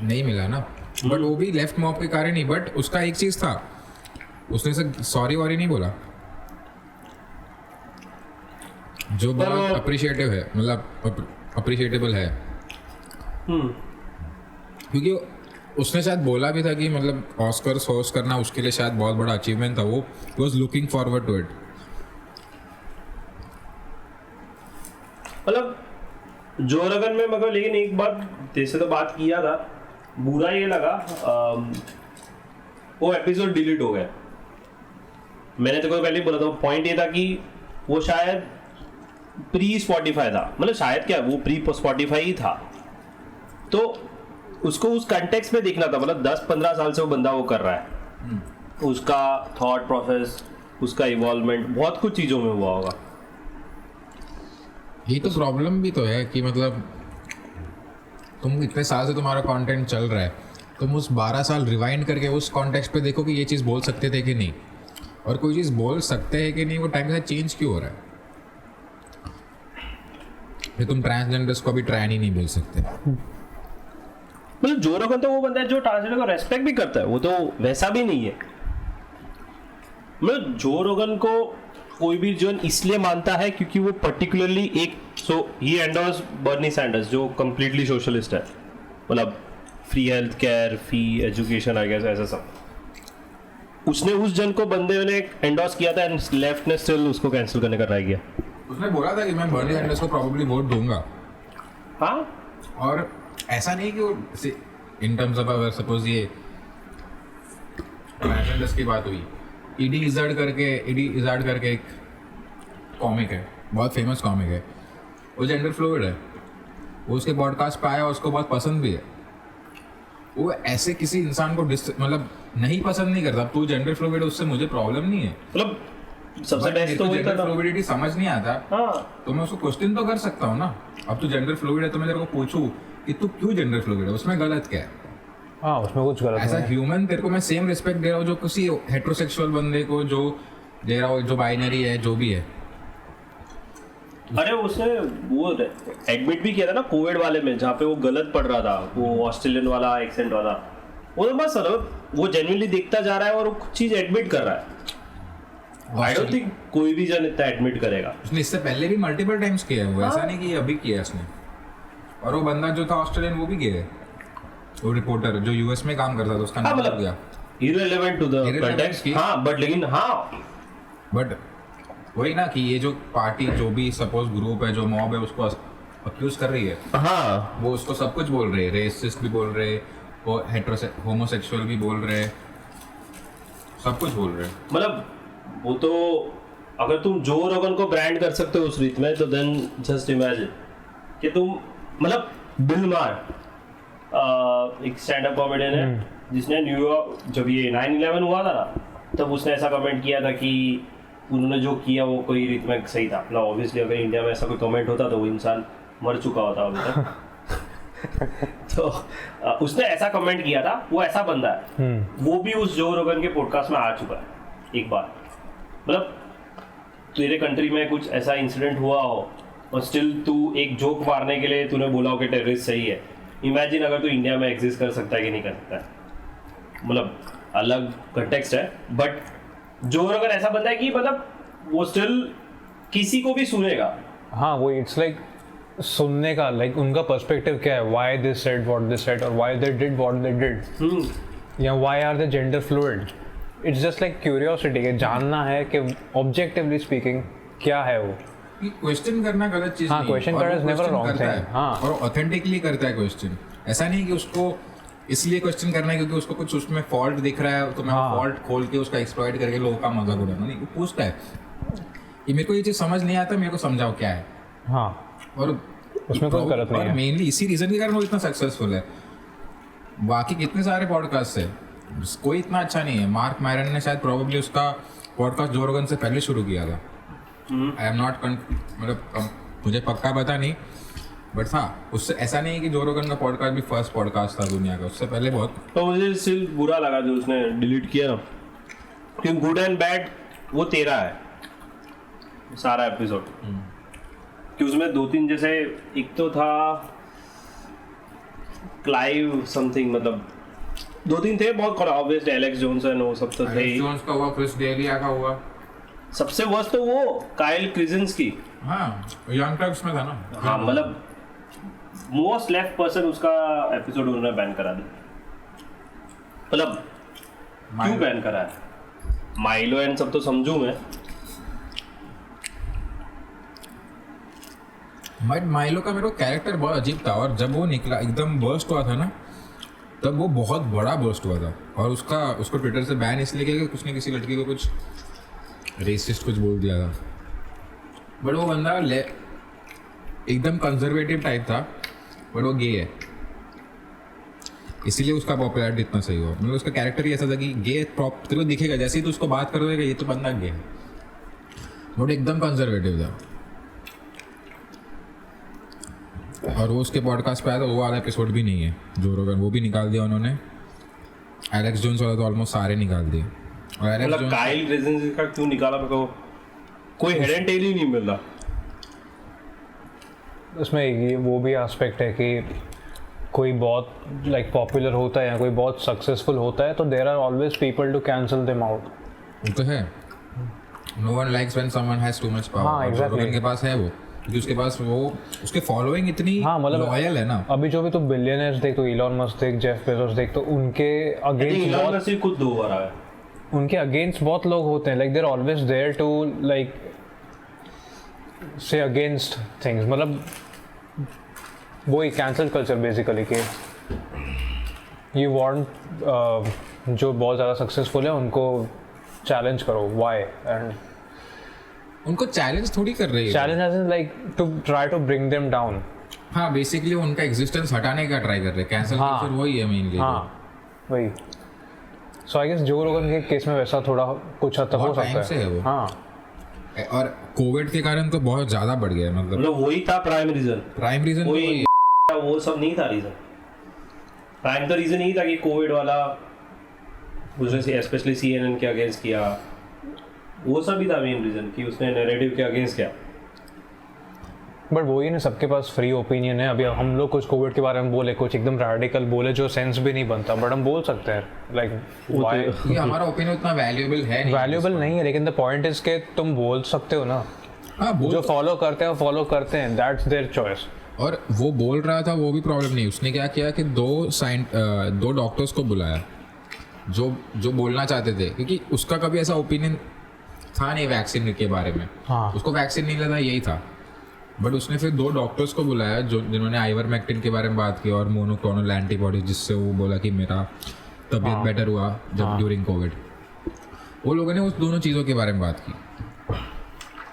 नहीं मिला ना, बट वो भी लेफ्ट मॉब के कारण ही। बट उसका एक चीज था, उसने से सॉरी वॉरी नहीं बोला, जो बहुत अप्रिशिएटिव है, मतलब अप्रिशिएटेबल है। क्योंकि उसने शायद बोला भी था कि मतलब ऑस्कर्स होस्ट करना उसके लिए शायद बहुत बड़ा अचीवमेंट था, वो was looking forward to it. मतलब जो रगन में मगर, लेकिन एक बात जैसे तो बात किया था, बुरा ये लगा वो एपिसोड डिलीट हो गया। मैंने तो पहले ही बोला था, पॉइंट ये था कि वो शायद प्री स्पॉटिफाई था, मतलब शायद क्या वो प्री स्पॉटिफाई ही था, तो उसको उस कंटेक्स्ट में देखना था। मतलब 10-15 साल से वो बंदा वो कर रहा है, उसका थॉट प्रोसेस, उसका इवॉल्वमेंट बहुत कुछ चीज़ों में हुआ होगा। ये तो प्रॉब्लम भी तो है कि मतलब तुम इतने साल से तुम्हारा कंटेंट चल रहा है, तुम उस 12 साल रिवाइंड करके उस कॉन्टेक्स्ट पे देखो कि ये चीज़ बोल सकते थे कि नहीं, और कोई चीज़ बोल सकते हैं कि नहीं, वो टाइम के साथ चेंज क्यों हो रहा है। फिर तुम ट्रांसजेंडर्स को अभी ट्रायन ही नहीं बोल सकते। मतलब जो रोगन तो वो बंदा है जो ट्रांसजेंडर को रेस्पेक्ट भी करता है, वो तो वैसा भी नहीं है। मतलब जो रोगन को कोई भी जन इसलिए मानता है क्योंकि वो पर्टिकुलरली एक, so he endorse Bernie Sanders जो कंप्लीटली सोशलिस्ट है, मतलब free health care, free education, I guess ऐसा सब। उसने उस जन को बंदे ने एंडोर्स किया था, एंड लेफ्ट ने स्टिल उसको कैंसिल करने का ट्राई किया। उसने बोला था कि मैं बर्नी सैंडर्स को प्रॉब्ली वोट दूंगा। हाँ, और ऐसा नहीं कि वो इन टर्म्स ऑफ अगर सपोज ये ट्रांसजेंडर्स की बात हुई, ईडी इजार्ड करके एक कॉमिक है, बहुत फेमस कॉमिक है, वो जेंडर फ्लूइड है, वो उसके पॉडकास्ट पे आया, उसको बहुत पसंद भी है। वो ऐसे किसी इंसान को मतलब नहीं पसंद नहीं करता। तू जेंडर फ्लूइड है, उससे मुझे प्रॉब्लम नहीं है। मतलब सबसे बेस्ट तो जेंडर फ्लूइडिटी समझ नहीं आता, हाँ तो मैं उसको क्वेश्चन तो कर सकता हूँ ना। अब तू जेंडर फ्लूइड है तो मैं तेरे को पूछूं कि तू क्यों जेंडर फ्लूइड है, उसमें गलत क्या है? हाँ, उसमें कुछ गलत एज अ ह्यूमन तेरे को मैं सेम रिस्पेक्ट दे रहा हूँ जो किसी हेट्रोसेक्सुअल बंदे को जो दे रहा हूँ, जो बाइनरी है, जो भी है। अरे उसने वो एडमिट भी किया था ना कोविड वाले में, जहाँ पे वो गलत पढ़ रहा था, वो ऑस्ट्रेलियन वाला एक्सेंट वाला। वो तो बस वो जेन्युइनली देखता जा रहा है और वो कुछ चीज एडमिट कर रहा है। आई डोंट थिंक कोई भी जन इतना एडमिट करेगा। उसने इससे पहले भी मल्टीपल टाइम्स किया है वो, ऐसा नहीं कि अभी किया उसने। और वो बंदा जो था ऑस्ट्रेलियन, वो भी गया है, वो रिपोर्टर जो यूएस में काम करता था, उसका नाम भूल गया। इररिलेवेंट टू द कंटेक्स्ट, हाँ बट लेकिन हाँ बट वही ना कि ये जो पार्टी, जो भी सपोज ग्रुप है, जो मॉब है, उसको अक्यूज कर रही है, हाँ वो उसको सब कुछ बोल रहे हैं, रेसिस्ट भी बोल रहे, वो होमोसेक्सुअल भी बोल रहे, सब कुछ बोल रहे। मतलब वो तो अगर तुम जो रोगन को ब्रांड कर सकते हो उस रीत में, तो देन जस्ट इमेजिन कि तुम मतलब बिल मार एक स्टैंड अप कॉमेडियन है जिसने न्यूयॉर्क, जब ये 9/11 हुआ था ना, तब उसने ऐसा कमेंट किया था कि उन्होंने जो किया वो कोई रीत में सही था। मतलब ऑब्वियसली अगर इंडिया में ऐसा कोई कमेंट होता तो वो इंसान मर चुका होता अभी तक। तो उसने ऐसा कमेंट किया था, वो ऐसा बंदा है, वो भी उस जो रोगन के पॉडकास्ट में आ चुका है एक बार। मतलब तेरे कंट्री में कुछ ऐसा इंसिडेंट हुआ हो और स्टिल तू एक जोक मारने के लिए तूने बोला हो कि टेररिस्ट सही है। इमेजिन अगर तू इंडिया में एग्जिस्ट कर सकता है कि नहीं कर सकता है। मतलब अलग कंटेक्स्ट है, बट जो अगर ऐसा बंदा है कि मतलब वो स्टिल किसी को भी सुनेगा। हाँ, वो इट्स लाइक सुनने का, लाइक उनका पर्सपेक्टिव क्या है, why they said what they said और why they did what they did, या why are they gender fluid. It's just like curiosity के जानना है कि ऑब्जेक्टिवली स्पीकिंग क्या है वो। क्वेश्चन करना गलत चीज हाँ, नहीं, क्वेश्चन करना इज नेवर रॉन्ग थिंग। हाँ, और ऑथेंटिकली करता है क्वेश्चन। ऐसा नहीं कि उसको इसलिए क्वेश्चन करना है क्योंकि उसको कुछ उसमें फॉल्ट दिख रहा है तो मैं फॉल्ट खोल के उसका एक्सप्लॉइट करके लोगों का मजाक उड़ाना नहीं। वो पूछता है कि मेरे को ये चीज समझ नहीं आता, मेरे को समझाओ क्या है। हाँ, और उसमें कोई गलत नहीं है। मेनली इसी रीजन के कारण वो इतना सक्सेसफुल है। बाकी कितने सारे पॉडकास्ट है, कोई इतना अच्छा नहीं है। मार्क मैरन ने शायद प्रोबेबली उसका पॉडकास्ट जो रोगन से पहले शुरू किया था। आई एम नॉट, मतलब मुझे पक्का पता नहीं, बट हाँ, उससे ऐसा नहीं है कि जो रोगन का पॉडकास्ट भी फर्स्ट पॉडकास्ट था दुनिया का, उससे पहले बहुत। तो मुझे स्टिल बुरा लगा जो उसने डिलीट किया ना, क्योंकि गुड एंड बैड वो तेरा है सारा एपिसोड। कि उसमें 2-3 जैसे, एक तो था क्लाइव समथिंग, मतलब 2-3 थे बहुत ऑब्वियस, एलेक्स जोन्सन वो सब तो थे। एलेक्स जोन्स का हुआ, क्रिस डेलिया का हुआ। सबसे वर्स्ट तो वो काइल क्रिजेंस्की। हाँ, यंग टर्क्स में था ना। हाँ, मतलब मोस्ट लेफ्ट पर्सन, उसका एपिसोड उन्होंने बैन करा दिया। मतलब क्यों बैन करा है? माइलो एंड सब तो समझू मैं, बट माइलो का मेरे को कैरेक्टर बहुत अजीब था। और जब वो निकला एकदम बर्स्ट हुआ था ना, तब वो बहुत बड़ा बर्स्ट हुआ था। और उसको ट्विटर से बैन इसलिए किया कि उसने किसी लड़की को कुछ रेसिस्ट कुछ बोल दिया था। बट वो बंदा एकदम कंजर्वेटिव टाइप था, बट वो गे है, इसीलिए उसका पॉपुलैरिटी इतना सही हुआ। मतलब उसका कैरेक्टर ही ऐसा था कि गे तेरे को दिखेगा, जैसे ही तो उसको बात करोगे ये तो बंदा गे है, बट एकदम कंजर्वेटिव था। और वो उसके पॉडकास्ट पे आया तो वो वाला एपिसोड भी नहीं है जो रोगन, वो भी निकाल दिया उन्होंने। एलेक्स जोन्स वाला तो ऑलमोस्ट सारे निकाल दिए। और एलेक्स मतलब काइल क्रिजेंस्की का क्यों निकाला? मेरे को कोई हेड एंड टेल ही नहीं मिल रहा। उसमें ये वो भी एस्पेक्ट है कि कोई बहुत लाइक पॉपुलर होता है या कोई बहुत सक्सेसफुल होता है तो there are always people to cancel them out. वो तो है, no one likes when someone has too much power. हाँ, exactly. रोगन के पास है वो, क्योंकि उसके पास वो उसके फॉलोइंग इतनी लॉयल है ना। अभी जो भी तो बिलियनर्स देख, तो इलॉन मस्क देख, जेफ बेजोस देख, तो उनके अगेंस्ट बहुत खुद 2 बार आया, उनके अगेंस्ट बहुत लोग होते हैं। Like they are always there to like say against things. मतलब वो एक कैंसल कल्चर बेसिकली कि यू वांट जो बहुत ज़्यादा सक्सेसफुल है उनको चैलेंज करो, व्हाई, एंड उनको चैलेंज थोड़ी कर रही है, challenge as in like to try to bring them down. हाँ बेसिकली उनका एग्जिस्टेंस हटाने का ट्राई कर रहे हैं, कैंसिल हाँ। कल्चर वही है मेनली। हाँ वही। सो आई गेस जो रोगन के केस में वैसा थोड़ा कुछ हद तक हो बहुत सकता time से है है। वो। हाँ और कोविड के कारण तो बहुत ज्यादा बढ़ गया है, मतलब मतलब वही था प्राइम रीजन, प्राइम रीजन वही वो सब नहीं था रीजन। प्राइम तो रीजन यही था कि कोविड वाला उसने स्पेशली CNN के अगेंस्ट किया, वो सब ही था मेन रीजन कि उसने नैरेटिव के अगेंस्ट किया। बट वही ना, सबके पास फ्री ओपिनियन है। अभी हम लोग कुछ कोविड के बारे में बोले, कुछ एकदम रेडिकल बोले जो सेंस भी नहीं बनता, बट हम बोल सकते हैं लाइक व्हाई। ये हमारा ओपिनियन उतना वैल्यूएबल है नहीं, वैल्यूएबल नहीं है, लेकिन द पॉइंट इज के तुम बोल सकते हो ना। हाँ बोल जो फॉलो करते हैं वो फॉलो करते हैं, दैट्स देयर चॉइस। और वो बोल रहा था, वो भी प्रॉब्लम नहीं। उसने क्या किया कि दो डॉक्टर्स को बुलाया जो बोलना चाहते थे, क्योंकि उसका कभी ऐसा ओपिनियन था नहीं वैक्सीन के बारे में। हाँ। उसको वैक्सीन नहीं लेना, यही था। बट उसने फिर 2 डॉक्टर्स को बुलाया जिन्होंने आइवरमेक्टिन के बारे में बात की और मोनोक्लोनल एंटीबॉडीज, जिससे वो बोला कि मेरा तबीयत बेटर हुआ जब ड्यूरिंग कोविड। वो लोगों ने उस दोनों चीज़ों के बारे में बात की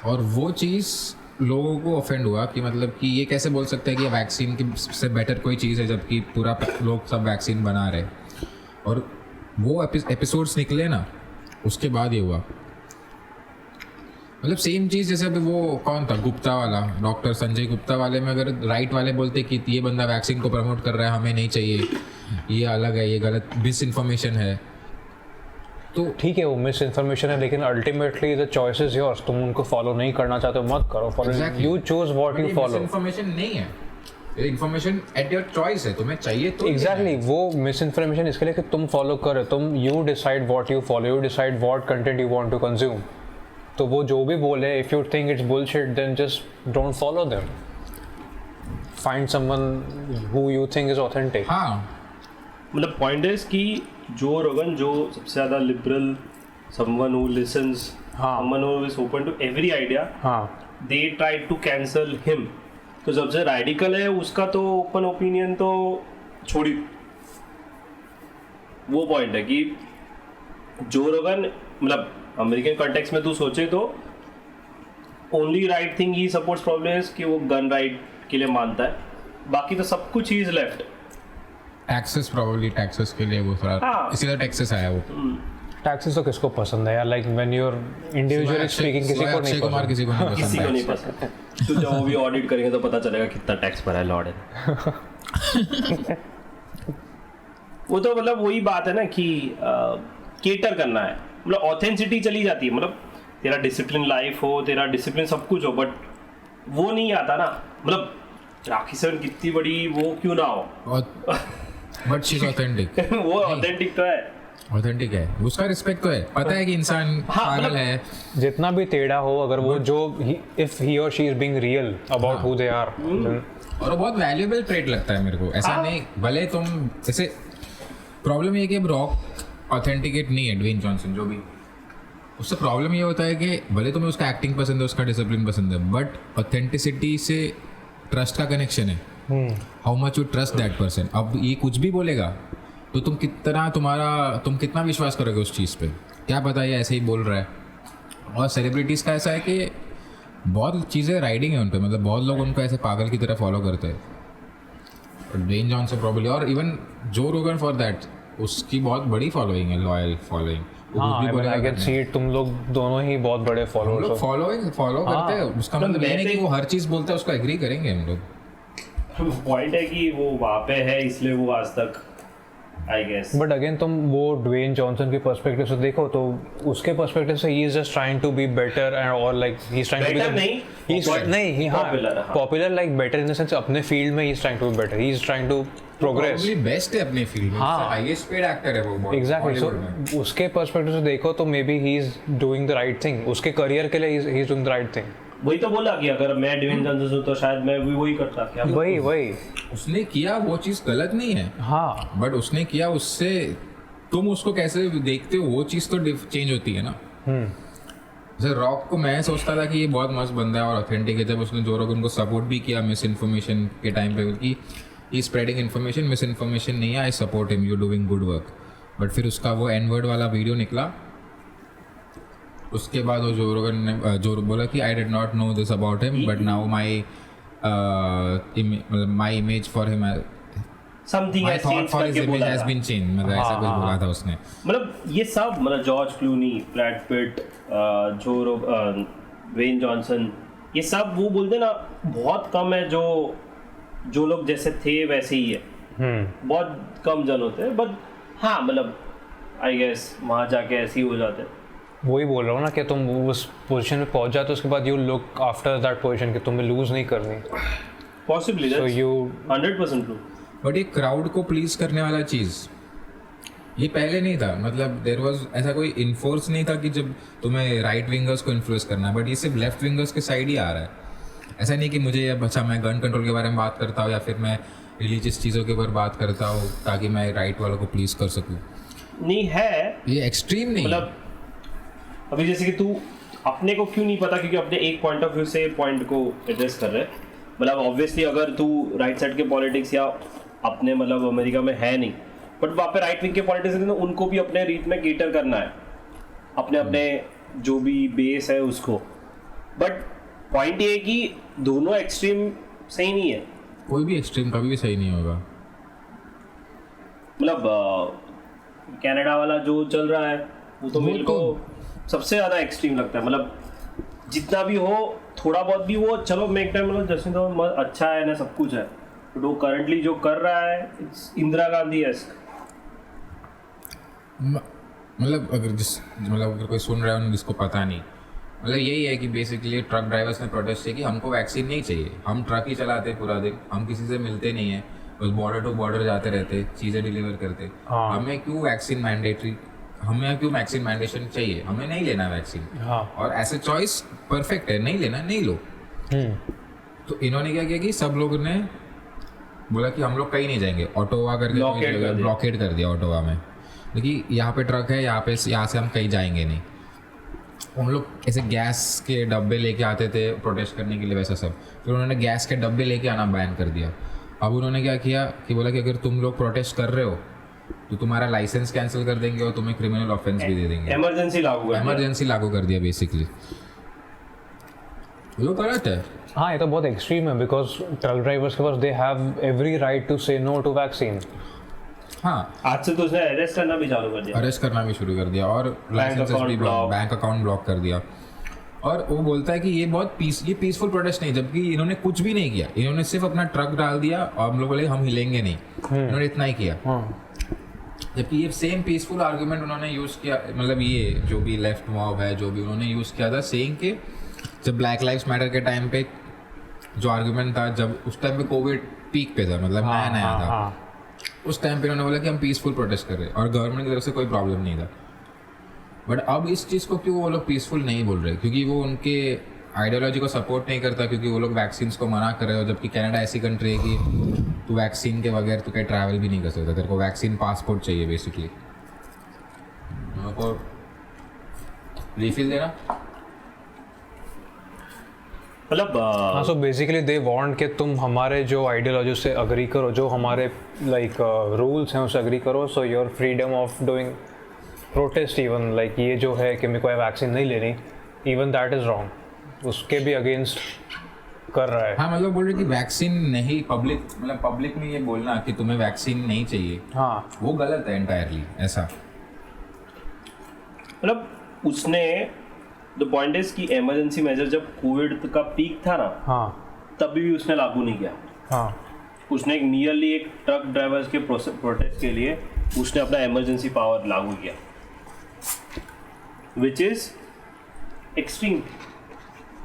और वो चीज़ लोगों को ऑफेंड हुआ कि मतलब कि ये कैसे बोल सकते हैं कि वैक्सीन की से बेटर कोई चीज़ है, जबकि पूरा लोग सब वैक्सीन बना रहे। और वो एपिसोड्स निकले ना, उसके बाद ये हुआ। मतलब सेम चीज़ जैसे अभी वो कौन था, गुप्ता वाला, डॉक्टर संजय गुप्ता वाले में अगर राइट वाले बोलते कि ये बंदा वैक्सीन को प्रमोट कर रहा है, हमें नहीं चाहिए, ये अलग है, ये गलत मिस इन्फॉर्मेशन है, तो ठीक है वो मिस इन्फॉर्मेशन है, लेकिन ultimately the choice is yours. तुम उनको फॉलो नहीं करना चाहते हो, मत करो। Follow, you choose what you follow. Information नहीं है, ये इन्फॉर्मेशन एट योर चॉइस है, तुम्हें चाहिए तो एग्जैक्टली वो मिस इन्फॉर्मेशन इसके लिए कि तुम फॉलो करो, तुम you decide what you follow, you decide what content you want to consume. तो वो जो भी बोले, if you think it's bullshit then just don't follow them, find someone who you think is authentic. हाँ मतलब point is कि जो रोगन जो सबसे ज़्यादा liberal, someone who listens, someone who is open to every idea, हाँ they try to cancel him. तो सबसे रेडिकल है उसका तो ओपन ओपिनियन तो छोड़ी। वो पॉइंट है कि जो रोगन मतलब अमेरिकन कॉन्टेक्स्ट में तू सोचे तो only right thing he supports problem is कि वो गन राइट के लिए मानता है, बाकी तो सब कुछ he is left. Taxes, probably taxes के लिए वो थोड़ा, हाँ। इसीलिए टैक्सेस आया वो। टैक्सेस तो किसको पसंद है यार, like when you are individually speaking किसी को नहीं कुमार पसंद। किसी को नहीं किसी पसंद को है। नहीं पसंद। तो जब वो भी ऑडिट करेंगे तो पता चलेगा कितना टैक्स भरा है लॉर्ड ने। वो तो मतलब वही बात है ना कि केटर करना है, मतलब ऑथेंटिसिटी चली जाती है। मतलब तेरा डिसिप्लिन लाइफ हो, तेरा डिसिप्लिन सब कुछ हो, बट वो नहीं आता ना। मतलब राखी सर कितनी बड़ी वो क्यों ना हो, बट शी इज ऑथेंटिक। वो ऑथेंटिक तो है, ऑथेंटिक है, उसका रिस्पेक्ट तो है। पता है कि इंसान पागल है, जितना भी टेढ़ा हो, अगर वो जो इफ ही और she is being real about who they are, और वो बहुत वैल्यूएबल ट्रेट लगता है मेरे को। ऐसा नहीं, भले तुम जैसे प्रॉब्लम ये है कि अब रॉक ऑथेंटिकेट नहीं है, ड्वेन जॉनसन जो भी, उससे प्रॉब्लम ये होता है कि भले तुम्हें उसका एक्टिंग पसंद है, उसका डिसिप्लिन पसंद है, बट ऑथेंटिसिटी से ट्रस्ट का कनेक्शन है। How much you trust that person. अब ये कुछ भी बोलेगा तो तुम कितना विश्वास करोगे उस चीज़ पे, क्या पता ये ऐसे ही बोल रहा है। और सेलिब्रिटीज़ का ऐसा है कि बहुत चीज़ें राइडिंग है उन पे, मतलब बहुत लोग उनको ऐसे पागल की तरह फॉलो करते हैं। ड्वेन जॉनसन प्रॉब्ली, और इवन जो रोगन फॉर दैट, उसकी बहुत बड़ी फॉलोइंग है, loyal following. I can see तुम लोग दोनों ही बहुत बड़े फॉलोअर्स हो। फॉलो करते हैं, उसका मतलब ये नहीं कि वो हर चीज़ बोलता है उसको एग्री करेंगे हम लोग। पॉइंट है कि वो वहाँ पे है इसलिए वो आज तक, आई गेस। बट अगेन तुम वो ड्वेन जॉनसन के पर्सपेक्टिव से देखो तो उसके पर्सपेक्टिव से he is just trying to be better and और like he is trying to be popular, like better in the sense अपने फील्ड में he is trying to be better, he is trying to progress. Best है अपने field में, highest paid actor है वो। Exactly, सो उसके perspective से देखो तो may be he is doing the right thing, उसके करियर के लिए he is doing the right thing. वही तो बोला कि अगर मैं ड्वेन जॉनसन हूं तो शायद मैं भी वही करता। क्या वही उसने किया, वो चीज़ गलत नहीं है, हाँ, बट उसने किया, उससे तुम उसको कैसे देखते हो वो चीज़ तो चेंज होती है ना। जैसे रॉक को मैं सोचता था कि ये बहुत मस्त बंदा है और ऑथेंटिक है, जब उसने जो रोगन को सपोर्ट भी किया मिस इन्फॉर्मेशन के टाइम पे, क्योंकि ई स्प्रेडिंग इन्फॉर्मेशन, मिस इन्फॉर्मेशन नहीं है, I support him, you doing good work. But फिर उसका वो एन वर्ड वाला वीडियो निकला उसके बाद वो जो रोगन ने जो बोला कि I did not know this about him but now my image for him something my thought for his image has been change, मतलब ऐसा कुछ बोला था उसने. मतलब ये सब मतलब George Clooney, Brad Pitt, when Johnson, ये सब वो बोलते ना बहुत कम है जो लोग जैसे थे वैसे ही है. बहुत कम जन होते हैं. बट हाँ मतलब आई गेस वहाँ जाके ऐसे ही हो जाते हैं. वही बोल रहा हूँ ना कि तुम उस पोजीशन में पहुंच जाते हो, उसके बाद you look after that position कि तुम्हें लूज नहीं करनी. Possibly so you 100% true. But ये क्राउड को प्लीज करने वाला चीज़ ये पहले नहीं था. मतलब देयर वाज ऐसा कोई इन्फोर्स नहीं था कि जब तुम्हें राइट विंगर्स को इन्फ्लुएंस करना है, बट ये सिर्फ लेफ्ट विंगर्स के साइड ही आ रहा है. ऐसा नहीं कि मुझे अब अच्छा मैं गन कंट्रोल के बारे में बात करता हूँ या फिर मैं रिलीजियस चीज़ों के ऊपर बात करता हूँ ताकि मैं राइट वालों को प्लीज कर सकूँ. नहीं है ये एक्सट्रीम नहीं है. मतलब अभी जैसे कि तू अपने को क्यों नहीं पता, क्योंकि अपने एक पॉइंट ऑफ व्यू से पॉइंट को एड्रेस कर रहे हैं. मतलब ऑब्वियसली अगर तू राइट साइड के पॉलिटिक्स या अपने मतलब अमेरिका में है नहीं, बट वहाँ पे राइट विंग के पॉलिटिक्स हैं तो उनको भी अपने रीत में केटर करना है, अपने अपने जो भी बेस है उसको. बट पॉइंट ये है कि दोनों एक्सट्रीम सही नहीं है. कोई भी एक्सट्रीम कभी भी सही नहीं होगा. मतलब कनाडा वाला जो चल रहा है वो तो मेरे को सबसे ज़्यादा एक्सट्रीम लगता है. मतलब जितना भी हो थोड़ा बहुत भी वो चलो मैं एक टाइम मतलब जैसे तो अच्छा है ना सब कुछ है, बट वो करंटली जो कर रहा है इट्स इंदिरा गांधी एस्क. मतलब अगर कोई सुन रहा है जिसको पता नहीं, मतलब यही है कि बेसिकली ट्रक ड्राइवर्स ने प्रोटेस्ट किया कि हमको वैक्सीन नहीं चाहिए, हम ट्रक ही चलाते पूरा दिन, हम किसी से मिलते नहीं है, बस बॉर्डर टू बॉर्डर जाते रहते, चीज़ें डिलीवर करते. हमें क्यों वैक्सीन मैंडेशन चाहिए, हमें नहीं लेना वैक्सीन. और ऐसे चॉइस परफेक्ट है, नहीं लेना नहीं लो. तो इन्होंने क्या किया कि सब लोगों ने बोला कि हम लोग कहीं नहीं जाएंगे, ऑटोवा करके ब्लॉकेड कर दिया ऑटोवा में, क्योंकि यहाँ पे ट्रक है, यहाँ से हम कहीं जाएंगे नहीं. उन लोग ऐसे गैस के डब्बे लेके आते थे प्रोटेस्ट करने के लिए वैसा सब, फिर उन्होंने गैस के डब्बे लेके आना बैन कर दिया. अब उन्होंने क्या किया कि बोला कि अगर तुम लोग प्रोटेस्ट कर रहे हो तो तुम्हारा लाइसेंस कैंसिल कर देंगे और तुम्हें क्रिमिनल ऑफेंस भी दे देंगे. इमरजेंसी लागू कर दिया बेसिकली. वो गलत है. हाँ ये तो बहुत एक्सट्रीम है, बिकॉज ट्रक ड्राइवर्स के पास they have every right to say no to vaccine. हाँ आज से तो उसने अरेस्ट करना भी शुरू कर दिया और लाइसेंसेस भी बैंक अकाउंट ब्लॉक कर दिया. और वो बोलता है कि ये बहुत पीसफुल प्रोटेस्ट नहीं, जबकि इन्होंने कुछ भी नहीं किया. इन्होंने सिर्फ अपना ट्रक डाल दिया और हम लोग बोले हम हिलेंगे नहीं, इन्होंने इतना ही किया. जबकि ये सेम पीसफुल आर्गुमेंट उन्होंने यूज़ किया, मतलब ये जो भी लेफ्ट मॉब है जो भी उन्होंने यूज़ किया था सेइंग के जब ब्लैक लाइव्स मैटर के टाइम पे जो आर्गुमेंट था, जब उस टाइम पे कोविड पीक पे था, मतलब नया था, उस टाइम पे उन्होंने बोला कि हम पीसफुल प्रोटेस्ट कर रहे हैं और गवर्नमेंट की तरफ से कोई प्रॉब्लम नहीं था. बट अब इस चीज़ को क्यों वो लोग पीसफुल नहीं बोल रहे, क्योंकि वो उनके आइडियोलॉजी को सपोर्ट नहीं करता, क्योंकि वो लोग वैक्सीन्स को मना कर रहे हो. जबकि कनाडा ऐसी कंट्री है कि तू वैक्सीन के बगैर तो कहीं ट्रैवल भी नहीं कर सकता, तेरे को वैक्सीन पासपोर्ट चाहिए बेसिकली. मेरे को रिफिल देना मतलब हाँ. सो बेसिकली दे वांट कि तुम हमारे जो आइडियोलॉजी से अग्री करो, जो हमारे लाइक रूल्स हैं उससे अग्री करो. So your freedom of doing protest even like ये जो है कि मेरे को वैक्सीन नहीं लेनी, इवन दैट इज़ रॉन्ग, उसके भी अगेंस्ट कर रहा है. हाँ मतलब बोल रहे कि वैक्सीन नहीं, पब्लिक में ये बोलना कि तुम्हें वैक्सीन नहीं चाहिए, हाँ वो गलत है एंटायरली. ऐसा मतलब उसने द पॉइंट इज कि इमरजेंसी मेजर जब कोविड का पीक था ना, हाँ तभी भी उसने लागू नहीं किया. हाँ उसने नियरली एक ट्रक ड्राइवर्स के प्रोटेस्ट के लिए उसने अपना इमरजेंसी पावर लागू किया, विच इज एक्सट्रीम.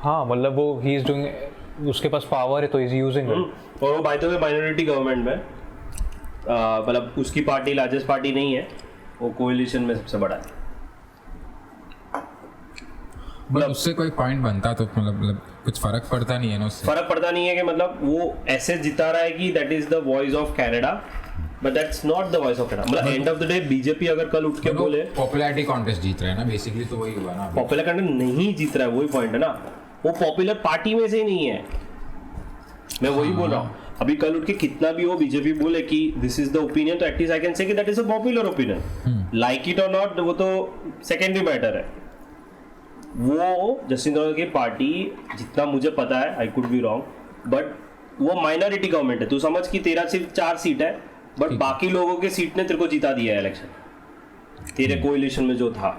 हाँ मतलब वो ही इज डूइंग, उसके पास पावर है तो इज यूजिंग इट. और वो bye the way minority government में, मतलब उसकी पार्टी लार्जेस्ट पार्टी नहीं है, वो कोएलिशन में सबसे बड़ा है. मतलब उससे कोई पॉइंट बनता तो मतलब कुछ फर्क पड़ता नहीं है ना उससे. फर्क पड़ता नहीं है कि मतलब वो ऐसे जिता रहा है कि that is the voice of Canada, but that's not the voice of Canada. मतलब end of the day BJP अगर कल उठ के बोले पॉपुलैरिटी कॉन्टेस्ट जीत रहा है ना बेसिकली, तो वही हुआ ना. पॉपुलर कंटेंट नहीं जीत रहा है, वही पॉइंट है ना. वो पॉपुलर पार्टी में से ही नहीं है, मैं वही बोल रहा हूँ. अभी कल उठ के कितना भी हो बीजेपी बोले कि दिस इज द ओपिनियन, तो एटलीस्ट आई कैन से कि that is a popular opinion. Like it और नॉट वो तो सेकेंडरी मैटर है. वो जस्टिन ट्रूडो की पार्टी, जितना मुझे पता है, I could be wrong, but वो माइनॉरिटी गवर्नमेंट है। तू समझ कि तेरा सिर्फ 4 सीट है, बट बाकी लोगों के सीट ने तेरे को जिता दिया है इलेक्शन, तेरे कोalition में जो था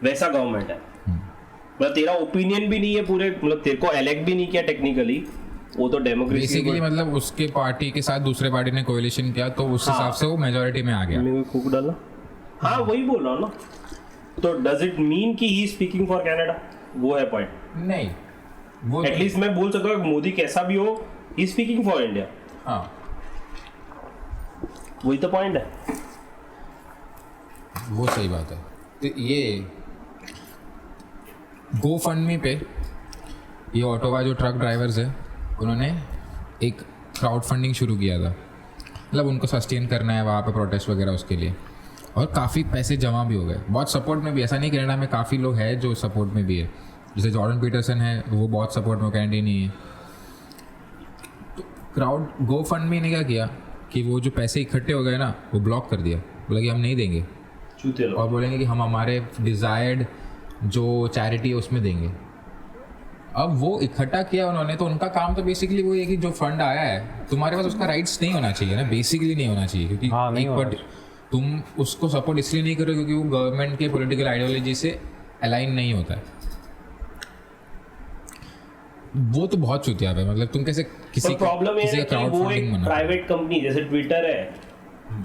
वैसा गवर्नमेंट है। मतलब तेरा ओपिनियन भी नहीं है पूरे, मतलब तेरे को इलेक्ट भी नहीं किया टेक्निकली, वो तो डेमोक्रेसी बेसिकली मतलब उसके पार्टी के साथ दूसरे पार्टी ने कोएलिशन किया तो उस हिसाब से वो मेजोरिटी में आ गया। में कुक डाला। हाँ वही बोल रहा हूँ ना। तो डज इट मीन कि ही स्पीकिंग फॉर कनाडा? वो है पॉइंट। नहीं, वो एटलीस्ट मैं बोल सकता हूँ मोदी कैसा भी हो, ही स्पीकिंग फॉर इंडिया। हाँ, वही तो पॉइंट है। वो सही बात है। तो ये GoFundMe पे ये ऑटोवा जो ट्रक ड्राइवर्स है उन्होंने एक क्राउड फंडिंग शुरू किया था, मतलब उनको सस्टेन करना है वहाँ पे प्रोटेस्ट वगैरह उसके लिए, और काफ़ी पैसे जमा भी हो गए। बहुत सपोर्ट में भी, ऐसा नहीं कनाडा में काफ़ी लोग हैं जो सपोर्ट में भी है, जैसे जॉर्डन पीटरसन है वो बहुत सपोर्ट में, कैनेडियन नहीं है। तो क्राउड GoFundMe ने क्या किया कि वो जो पैसे इकट्ठे हो गए ना वो ब्लॉक कर दिया, बोला कि हम नहीं देंगे, चूते लोग। और बोलेंगे कि हम हमारे डिज़ायर्ड जो चैरिटी है उसमें देंगे। अब वो इकट्ठा किया उन्होंने, तो उनका काम तो बेसिकली वो है कि जो फंड आया है तुम्हारे पास उसका राइट्स नहीं होना चाहिए ना, बेसिकली नहीं होना चाहिए, क्योंकि हाँ, नहीं होना तुम उसको सपोर्ट इसलिए नहीं करो क्योंकि वो गवर्नमेंट के पॉलिटिकल आइडियोलॉजी से अलाइन नहीं होता है। वो तो बहुत चुतिया है, मतलब तुम कैसे किसी प्रॉब्लम किसी है का कि क्राउड वो फंडिंग एक मना। प्राइवेट कंपनी जैसे ट्विटर है,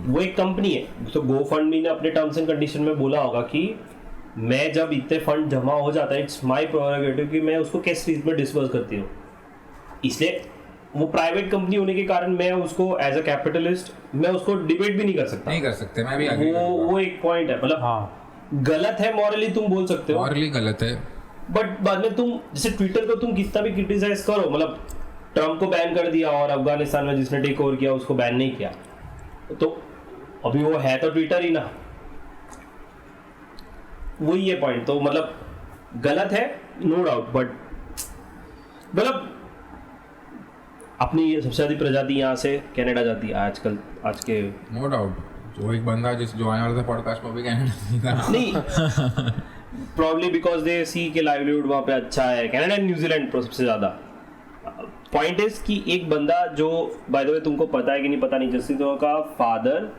वो एक कंपनी है। तो GoFundMe ने अपने टर्म्स एंड कंडीशन में बोला होगा कि मैं जब इतने फंड जमा हो जाता है, इट्स माय प्रोरेगेटिव कि मैं उसको किस चीज में डिस्पर्स करती हूँ। इसलिए वो प्राइवेट कंपनी होने के कारण मैं उसको एज अ कैपिटलिस्ट मैं उसको डिबेट भी नहीं कर सकता। नहीं कर सकते, मैं भी agree करूंगा। वो एक पॉइंट है। मतलब हाँ, गलत है मॉरली, तुम बोल सकते हो, मॉरली गलत है, बट बाद में तुम जैसे ट्विटर को तुम कितना भी क्रिटिसाइज करो, मतलब ट्रम्प को बैन कर दिया और अफगानिस्तान में जिसने टेक ओवर किया उसको बैन नहीं किया, तो अभी वो है तो ट्विटर ही ना। वही है पॉइंट। तो मतलब गलत है नो डाउट, बट मतलब अपनी ये सबसे ज्यादा प्रजाति यहाँ से कनाडा जाती है आजकल, आज के नो डाउट। जो एक बंदा जो आने वाला था पॉडकास्ट में भी कनाडा नहीं प्रॉब्ली बिकॉज दे सी के लाइवलीहुड वहाँ पे अच्छा है, कनाडा एंड न्यूजीलैंड सबसे ज़्यादा। पॉइंट इज कि एक बंदा जो बाय द वे तुमको पता है कि नहीं पता नहीं, जस्टिन ट्रूडो का father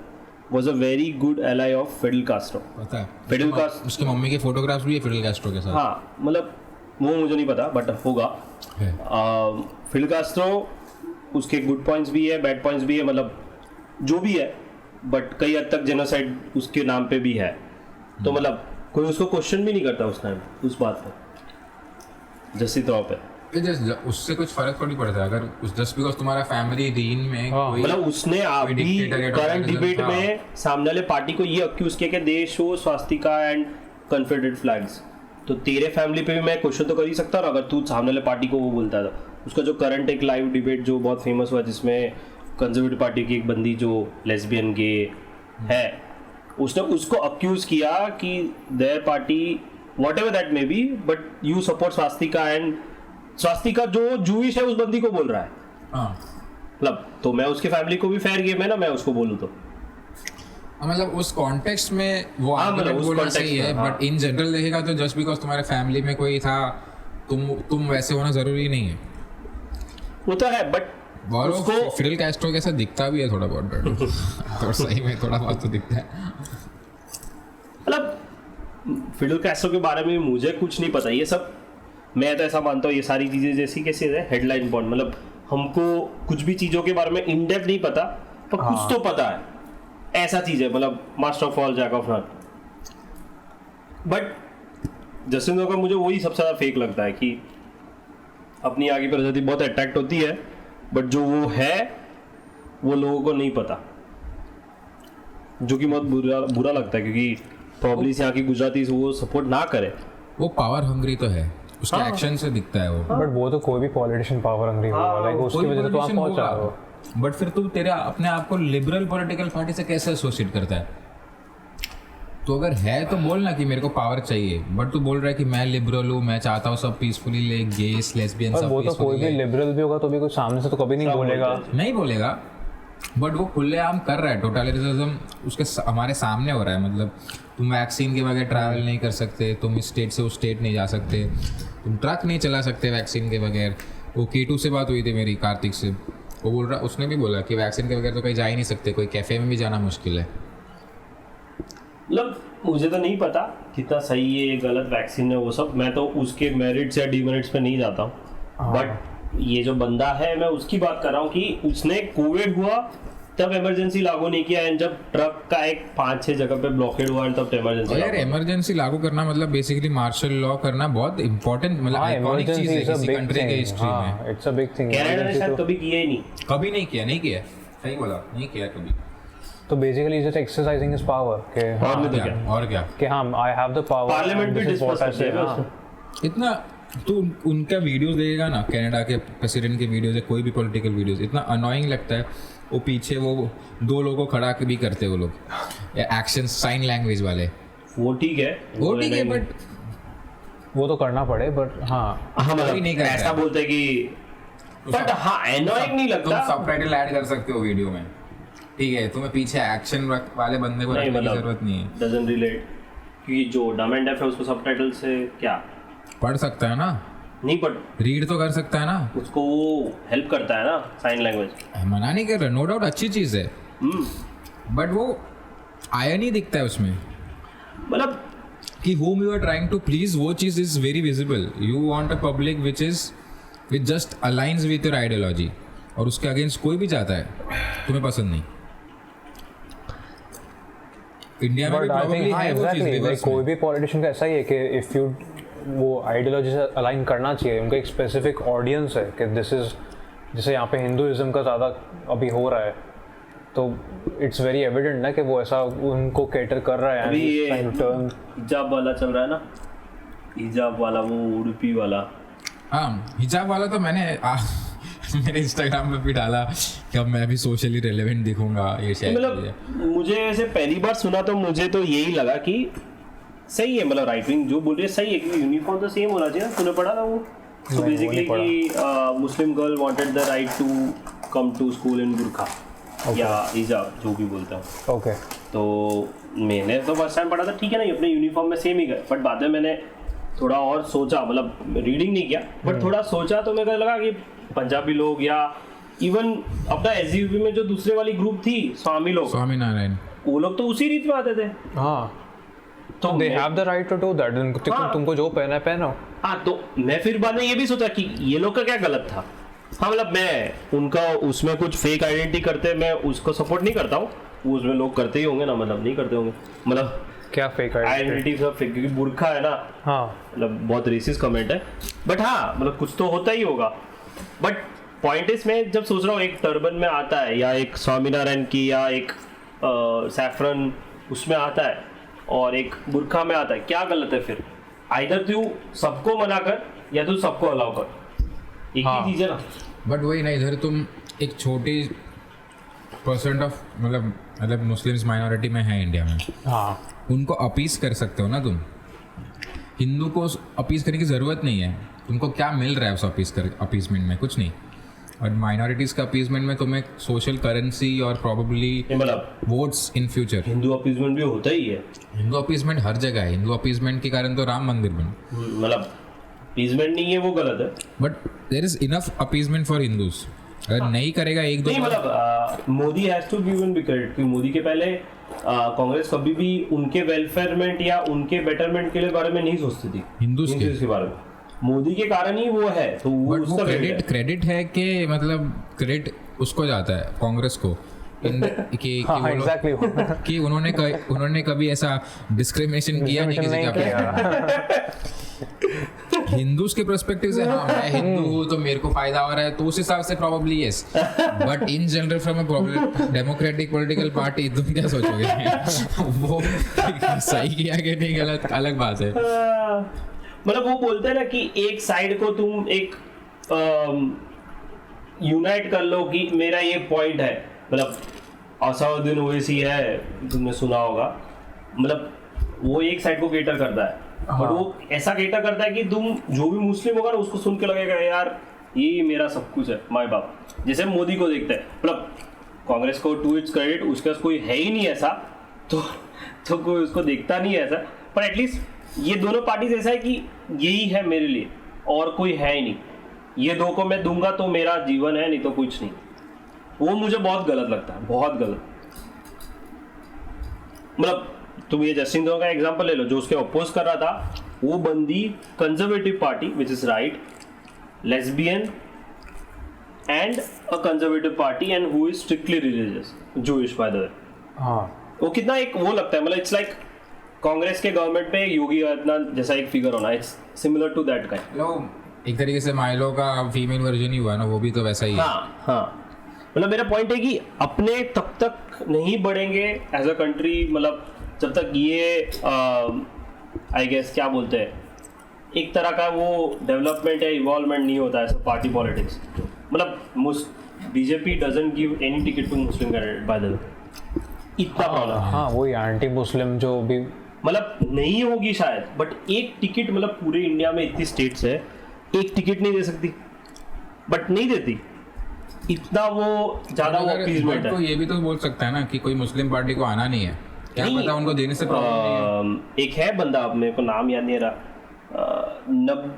was a very good ally of Fidel Castro. पता है, फिडेल कास्ट्रो, उसकी मम्मी के फोटोग्राफ्स भी है फिडेल कास्ट्रो के साथ। हाँ मतलब वो मुझे नहीं पता बट होगा। फिडेल कास्ट्रो, उसके गुड पॉइंट्स भी है बैड पॉइंट्स भी है, मतलब जो भी है, बट कई हद तक जेनोसाइड उसके नाम पे भी है। तो मतलब कोई उसको क्वेश्चन भी नहीं करता उस टाइम उस बात पे, जस्टिन ट्रूडो पे। उससे कुछ फर्क थोड़ी पड़ता है अगर जस्ट बिकॉज तुम्हारा फैमिली दीन में कोई मतलब उसने अभी dictator या करंट totalitarianism डिबेट था। में सामने वाले पार्टी को ये अक्यूज किया कि दे show Swastika and confederate flags. तो तेरे फैमिली पे भी मैं क्वेश्चन तो कर ही सकता हूँ अगर तू सामने वाले पार्टी को वो बोलता था। उसका जो करंट एक लाइव डिबेट जो बहुत फेमस हुआ जिसमें कंजर्वेटिव पार्टी की एक बंदी जो लेस्बियन गे है, उसने उसको अक्यूज किया कि there party what ever that may be but you support Swastika and Swastika जो जूइश है उस बंदी को बोल रहा है। हाँ, मतलब तो मैं उसके फैमिली को भी फेयर गेम है ना मैं उसको बोलूँ तो। मतलब उस कॉन्टेक्स्ट में वो हाँ, मतलब आर्गुमेंट उस बोलना context सही है, में, हाँ। बट इन जनरल देखेगा तो जस्ट बिकॉज तुम्हारे फैमिली में कोई था तुम वैसे होना जरूरी नहीं है। वो तो है बट और उसको फिडेल कैस्ट्रो कैसा दिखता भी है थोड़ा बहुत तो सही में थोड़ा बहुत तो दिखता है। मतलब फिडेल कैस्ट्रो के बारे में मुझे कुछ नहीं पता, ये सब मैं तो ऐसा मानता हूँ ये सारी चीज़ें जैसी कैसी है हेडलाइन पॉइंट, मतलब हमको कुछ भी चीज़ों के बारे में इन डेप्थ नहीं पता पर कुछ तो पता है, ऐसा चीज़ है। मतलब master of all jack of none. But Justin Trudeau का मुझे वही सबसे ज़्यादा फेक लगता है कि अपनी आगे प्रजाति बहुत अट्रैक्ट होती है बट जो वो है वो लोगों को नहीं पता, जो कि बहुत बुरा लगता है क्योंकि प्रॉब्ली यहाँ की गुजराती वो सपोर्ट ना करे। वो पावर हंग्री तो है, उसके हाँ। एक्शन से दिखता है वो। बट वो तो कोई भी पॉलिटिशियन पावर हंग्री होगा, लाइक उसकी वजह से तो आप पहुंच रहे हो। बट फिर तू तेरे अपने आप को लिबरल पॉलिटिकल पार्टी से कैसे एसोसिएट करता है? तो अगर है तो बोल ना कि मेरे को पावर चाहिए, बट तू बोल रहा है कि मैं लिबरल हूँ, मैं चाहता हूँ सब पीसफुली ले, गेस लेस्बियन और सब वो तो कोई पीसफुली भी ले। लिबरल भी होगा तो भी कोई सामने से तो कभी नहीं बोलेगा। नहीं बोलेगा, बट वो खुलेआम कर रहा है टोटलिटरिज्म, उसके हमारे सामने हो रहा है। मतलब तुम वैक्सीन के बगैर ट्रैवल नहीं कर सकते, तुम इस स्टेट से उस स्टेट नहीं जा सकते, तुम ट्रक नहीं चला सकते वैक्सीन के बगैर। वो K2 से बात हुई थी मेरी, कार्तिक से, वो बोल रहा, उसने भी बोला कि वैक्सीन के बगैर तो कहीं जा ही नहीं सकते, कोई कैफ़े में भी जाना मुश्किल है। मतलब मुझे तो नहीं पता कितना सही है गलत वैक्सीन है वो सब, मैं तो उसके मेरिट्स या डीमेरिट्स पे नहीं जाता हूँ। बट ये जो बंदा है, मैं उसकी बात कर रहा हूँ कि उसने कोविड हुआ तब इमरजेंसी लागू नहीं किया, एंड जब ट्रक का एक 5-6 जगह पे ब्लॉकेड हुआ तब इमरजेंसी। यार इमरजेंसी लागू करना मतलब बेसिकली मार्शल लॉ करना बहुत इंपॉर्टेंट, मतलब आइकॉनिक चीज है किसी कंट्री के हिस्ट्री में। It's a big thing. Canada ने शायद कभी किया ही नहीं। कभी नहीं किया, सही बोला, नहीं किया कभी। तो basically just exercising his power के और क्या कि हम I have the power. Parliament भी डिस्कस करते हैं इतना। तो उनका वीडियोस देखेगा ना, कनाडा के प्रेसिडेंट के वीडियोस या कोई भी पॉलिटिकल वीडियोस, इतना अनोइंग लगता है। वो पीछे वो 2 लोगों को खड़ा भी करते वो लोग, या एक्शन साइन लैंग्वेज वाले। वो ठीक है बट वो तो करना पड़े, बट हाँ मतलब नहीं करता ऐसा बोलते हैं कि, बट हाँ एनोइंग नहीं लगता। तुम सबटाइटल ऐड कर सकते हो वीडियो में, ठीक है, तुम्हें पीछे एक्शन वाले बंदे को रखने की जरूरत नहीं है। डजंट रिलेट, क्योंकि जो डम एंड डेफ है उसको सबटाइटल से क्या पढ़ सकता है ना, नहीं बट रीड तो कर सकता है ना, उसको वो हेल्प करता है ना साइन लैंग्वेज। मना नहीं कर रहा, नो डाउट अच्छी चीज़ है, बट वो आया नहीं दिखता है उसमें, मतलब कि whom you are trying to please, वो चीज़ is very visible. You want a public which just aligns with your ideology, और उसके अगेंस्ट कोई भी जाता है तुम्हें पसंद नहीं। इंडिया में भी probably है वो चीज़ रिवर्स में। कोई भी पॉलिटिशियन का ऐसा ही है कि इफ यू वो आइडियोलॉजी से अलाइन करना चाहिए, उनका एक स्पेसिफिक ऑडियंस है कि दिस इज, जैसे यहाँ पे हिंदुइज्म का ज़्यादा अभी हो रहा है, तो इट्स वेरी एविडेंट ना कि वो ऐसा उनको कैटर कर रहा है। अभी ये हिजाब वाला चल रहा है ना, हिजाब वाला, वो उड़पी वाला। हाँ, हिजाब वाला तो मैंने मेरे इंस्टाग्राम पे भी डाला कि अब मैं भी सोशली रेलेवेंट दिखूंगा, ये शायद मतलब मुझे ऐसे पहली बार सुना तो मुझे तो यही लगा कि सही है, मतलब राइट विंग जो बोल रही है सही है, क्योंकि यूनिफॉर्म तो सेम होना चाहिए। तूने पढ़ा था वो? तो बेसिकली कि Muslim girl wanted the right to come to school in बुर्का या हिजाब, जो भी बोलता हूँ। ओके, तो मैंने तो फर्स्ट टाइम पढ़ा था, ठीक है नहीं, अपने यूनिफॉर्म में सेम ही गए, बट बाद में मैंने थोड़ा और सोचा, मतलब रीडिंग नहीं किया बट थोड़ा सोचा, तो मेरे को लगा कि पंजाबी लोग या इवन अपना SUV में जो दूसरे वाली ग्रुप थी स्वामीनारायण, वो लोग तो उसी रीत में आते थे। हाँ, तो they have the right to do that. तुमको जो पहना है पहनो। हाँ, तो मैं फिर बाद में ये भी सोचा कि ये लोग का क्या गलत था। हाँ, मतलब मैं उनका उसमें कुछ फेक आइडेंटिटी करते, मैं उसको सपोर्ट नहीं करता हूँ, उसमें लोग करते ही होंगे ना, मतलब नहीं करते होंगे, मतलब क्या फेक आइडेंटिटी सब फेक, क्योंकि बुर्खा है ना। हाँ, मतलब बहुत रेसिस्ट कमेंट है, बट हाँ मतलब कुछ तो होता ही होगा। बट पॉइंट इस में जब सोच रहा हूँ, एक टर्बन में आता है या एक स्वामीनारायण की या एक सैफरन उसमें आता है और एक बुर्खा में आता है, क्या गलत है फिर? आइदर तू सबको मना कर या तू सबको अलाउ कर, एक ही चीज है ना। बट वही ना, इधर तुम एक छोटी % ऑफ मतलब मुस्लिम्स माइनॉरिटी में है इंडिया में, हाँ, उनको अपीस कर सकते हो ना तुम। हिंदू को अपीस करने की ज़रूरत नहीं है, तुमको क्या मिल रहा है उस अपीसमेंट में? कुछ नहीं। और माइनॉरिटीज़ का अपीसमेंट में तुम्हें सोशल करेंसी और प्रॉबेबली मतलब votes in future. Hindu appeasement भी होता ही है, हिंदू अपीसमेंट हर जगह है, हिंदू अपीसमेंट के कारण तो राम मंदिर बना। मतलब अपीसमेंट नहीं है वो गलत है, but there is enough appeasement for Hindus. अगर नहीं करेगा एक दो, नहीं मतलब Modi has to given be credit कि मोदी के पहले कांग्रेस कभी भी उनके वेलफेयरमेंट या उनके बेटरमेंट के लिए बारे में नहीं सोचती थी, हिंदूज के बारे में। मोदी के कारण ही वो है, तो वो उसका क्रेडिट है कि मतलब क्रेडिट उसको जाता है कांग्रेस को कि उन्होंने कभी ऐसा डिस्क्रिमिनेशन किया नहीं किसी का। हिंदूज के पर्सपेक्टिव से हाँ, मैं हिंदू हूँ तो मेरे को फायदा हो रहा है, तो उस हिसाब से probably yes, but in general from a democratic political party तुम क्या सोचोगे? वो सही किया कि नहीं गलत अलग बात है। मतलब वो बोलते हैं ना कि एक साइड को तुम एक यूनाइट कर लो कि मेरा ये पॉइंट है, मतलब असाउद्दीन ओवैसी है, तुमने सुना होगा, मतलब वो एक साइड को केटर करता है। हाँ। और वो ऐसा केटर करता है कि तुम जो भी मुस्लिम होगा ना उसको सुन के लगेगा यार ये मेरा सब कुछ है, माय बाप। जैसे मोदी को देखते हैं, मतलब कांग्रेस को टू इट्स क्रेडिट उसके पास कोई है ही नहीं ऐसा, तो कोई उसको देखता नहीं है ऐसा, पर एटलीस्ट ये दोनों पार्टीज ऐसा है कि यही है मेरे लिए और कोई है ही नहीं, ये दो को मैं दूंगा तो मेरा जीवन है, नहीं तो कुछ नहीं। वो मुझे बहुत गलत लगता है, बहुत गलत। मतलब तुम ये जस्टिन ट्रूडो का एग्जांपल ले लो, जो उसके अपोज कर रहा था वो बंदी conservative party which is right, lesbian and a conservative party and who is strictly religious, Jewish bye the वे। हाँ, वो कितना एक वो लगता है, मतलब इट्स लाइक कांग्रेस के गवर्नमेंट में योगी आदित्यनाथ जैसा एक फिगर होना, it's similar to that guy. लो एक तरीके से माइलो का फीमेल वर्जन ही हुआ ना, वो भी तो वैसा ही है। हाँ हाँ, मतलब मेरा पॉइंट है कि अपने तब तक नहीं बढ़ेंगे एज अ कंट्री, मतलब जब तक ये आई गेस क्या बोलते हैं, एक तरह का वो डेवलपमेंट या इवॉल्वमेंट नहीं होता है पार्टी पॉलिटिक्स। मतलब BJP doesn't give any ticket to Muslim candidate by the way, इतना प्रॉब्लम। हाँ वही एंटी मुस्लिम जो भी मतलब नहीं होगी शायद, बट एक टिकट, मतलब पूरे इंडिया में इतनी स्टेट्स है, एक टिकट नहीं दे सकती, बट नहीं देती, इतना वो ज्यादा वो अपीजमेंट तो है। ये भी तो बोल सकता है ना कि कोई मुस्लिम पार्टी को आना नहीं है, क्या पता उनको देने से प्रॉब्लम नहीं है। एक है बंदा, मेरे को नाम याद नहीं आ रहा,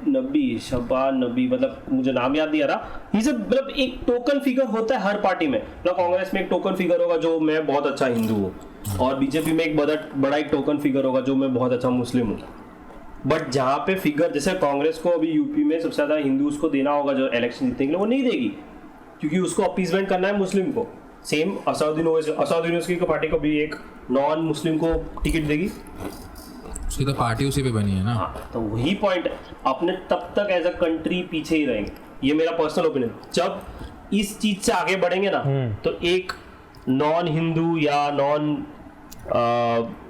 नबी, मतलब मुझे नाम याद नहीं आ रहा। मतलब एक टोकन फिगर होता है हर पार्टी में, मतलब कांग्रेस में एक टोकन फिगर होगा जो मैं बहुत अच्छा हिंदू हूँ, और बीजेपी में एक बड़ा एक टोकन फिगर होगा जो मैं बहुत अच्छा मुस्लिम हूँ। बट जहाँ पे फिगर, जैसे कांग्रेस को अभी यूपी में सबसे ज्यादा हिंदूज को देना होगा जो इलेक्शन जीतने के लिए, वो नहीं देगी क्योंकि उसको अपीजमेंट करना है मुस्लिम को। सेम असाउद्दीन ओवैसी की पार्टी को भी एक नॉन मुस्लिम को टिकट देगी, उसकी तो पार्टी उसी पे बनी है ना। हाँ, तो वही पॉइंट है, अपने तब तक एज अ कंट्री पीछे ही रहेंगे, ये मेरा पर्सनल ओपिनियन। जब इस चीज से आगे बढ़ेंगे ना, तो एक नॉन हिंदू या नॉन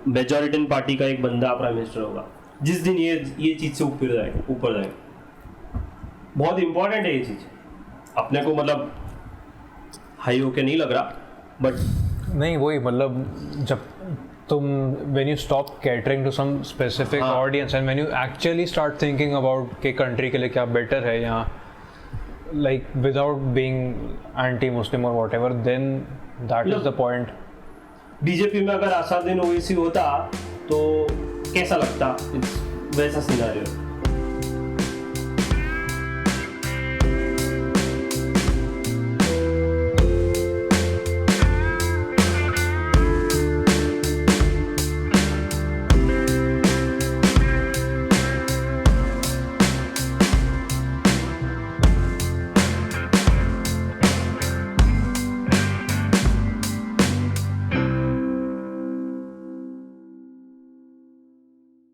मेजोरिटन पार्टी का एक बंदा प्राइम मिनिस्टर होगा, जिस दिन ये चीज से ऊपर जाएंगे। बहुत इंपॉर्टेंट है ये चीज, अपने को मतलब हाई होके नहीं लग रहा, बट नहीं वही, मतलब जब तुम when you stop catering to some specific audience and when you actually start thinking about कि कंट्री के लिए क्या बेटर है या like without being anti-Muslim or whatever, then that is the point. BJP में अगर असादुद्दीन ओवैसी होता तो कैसा लगता, वैसा सिनेरियो।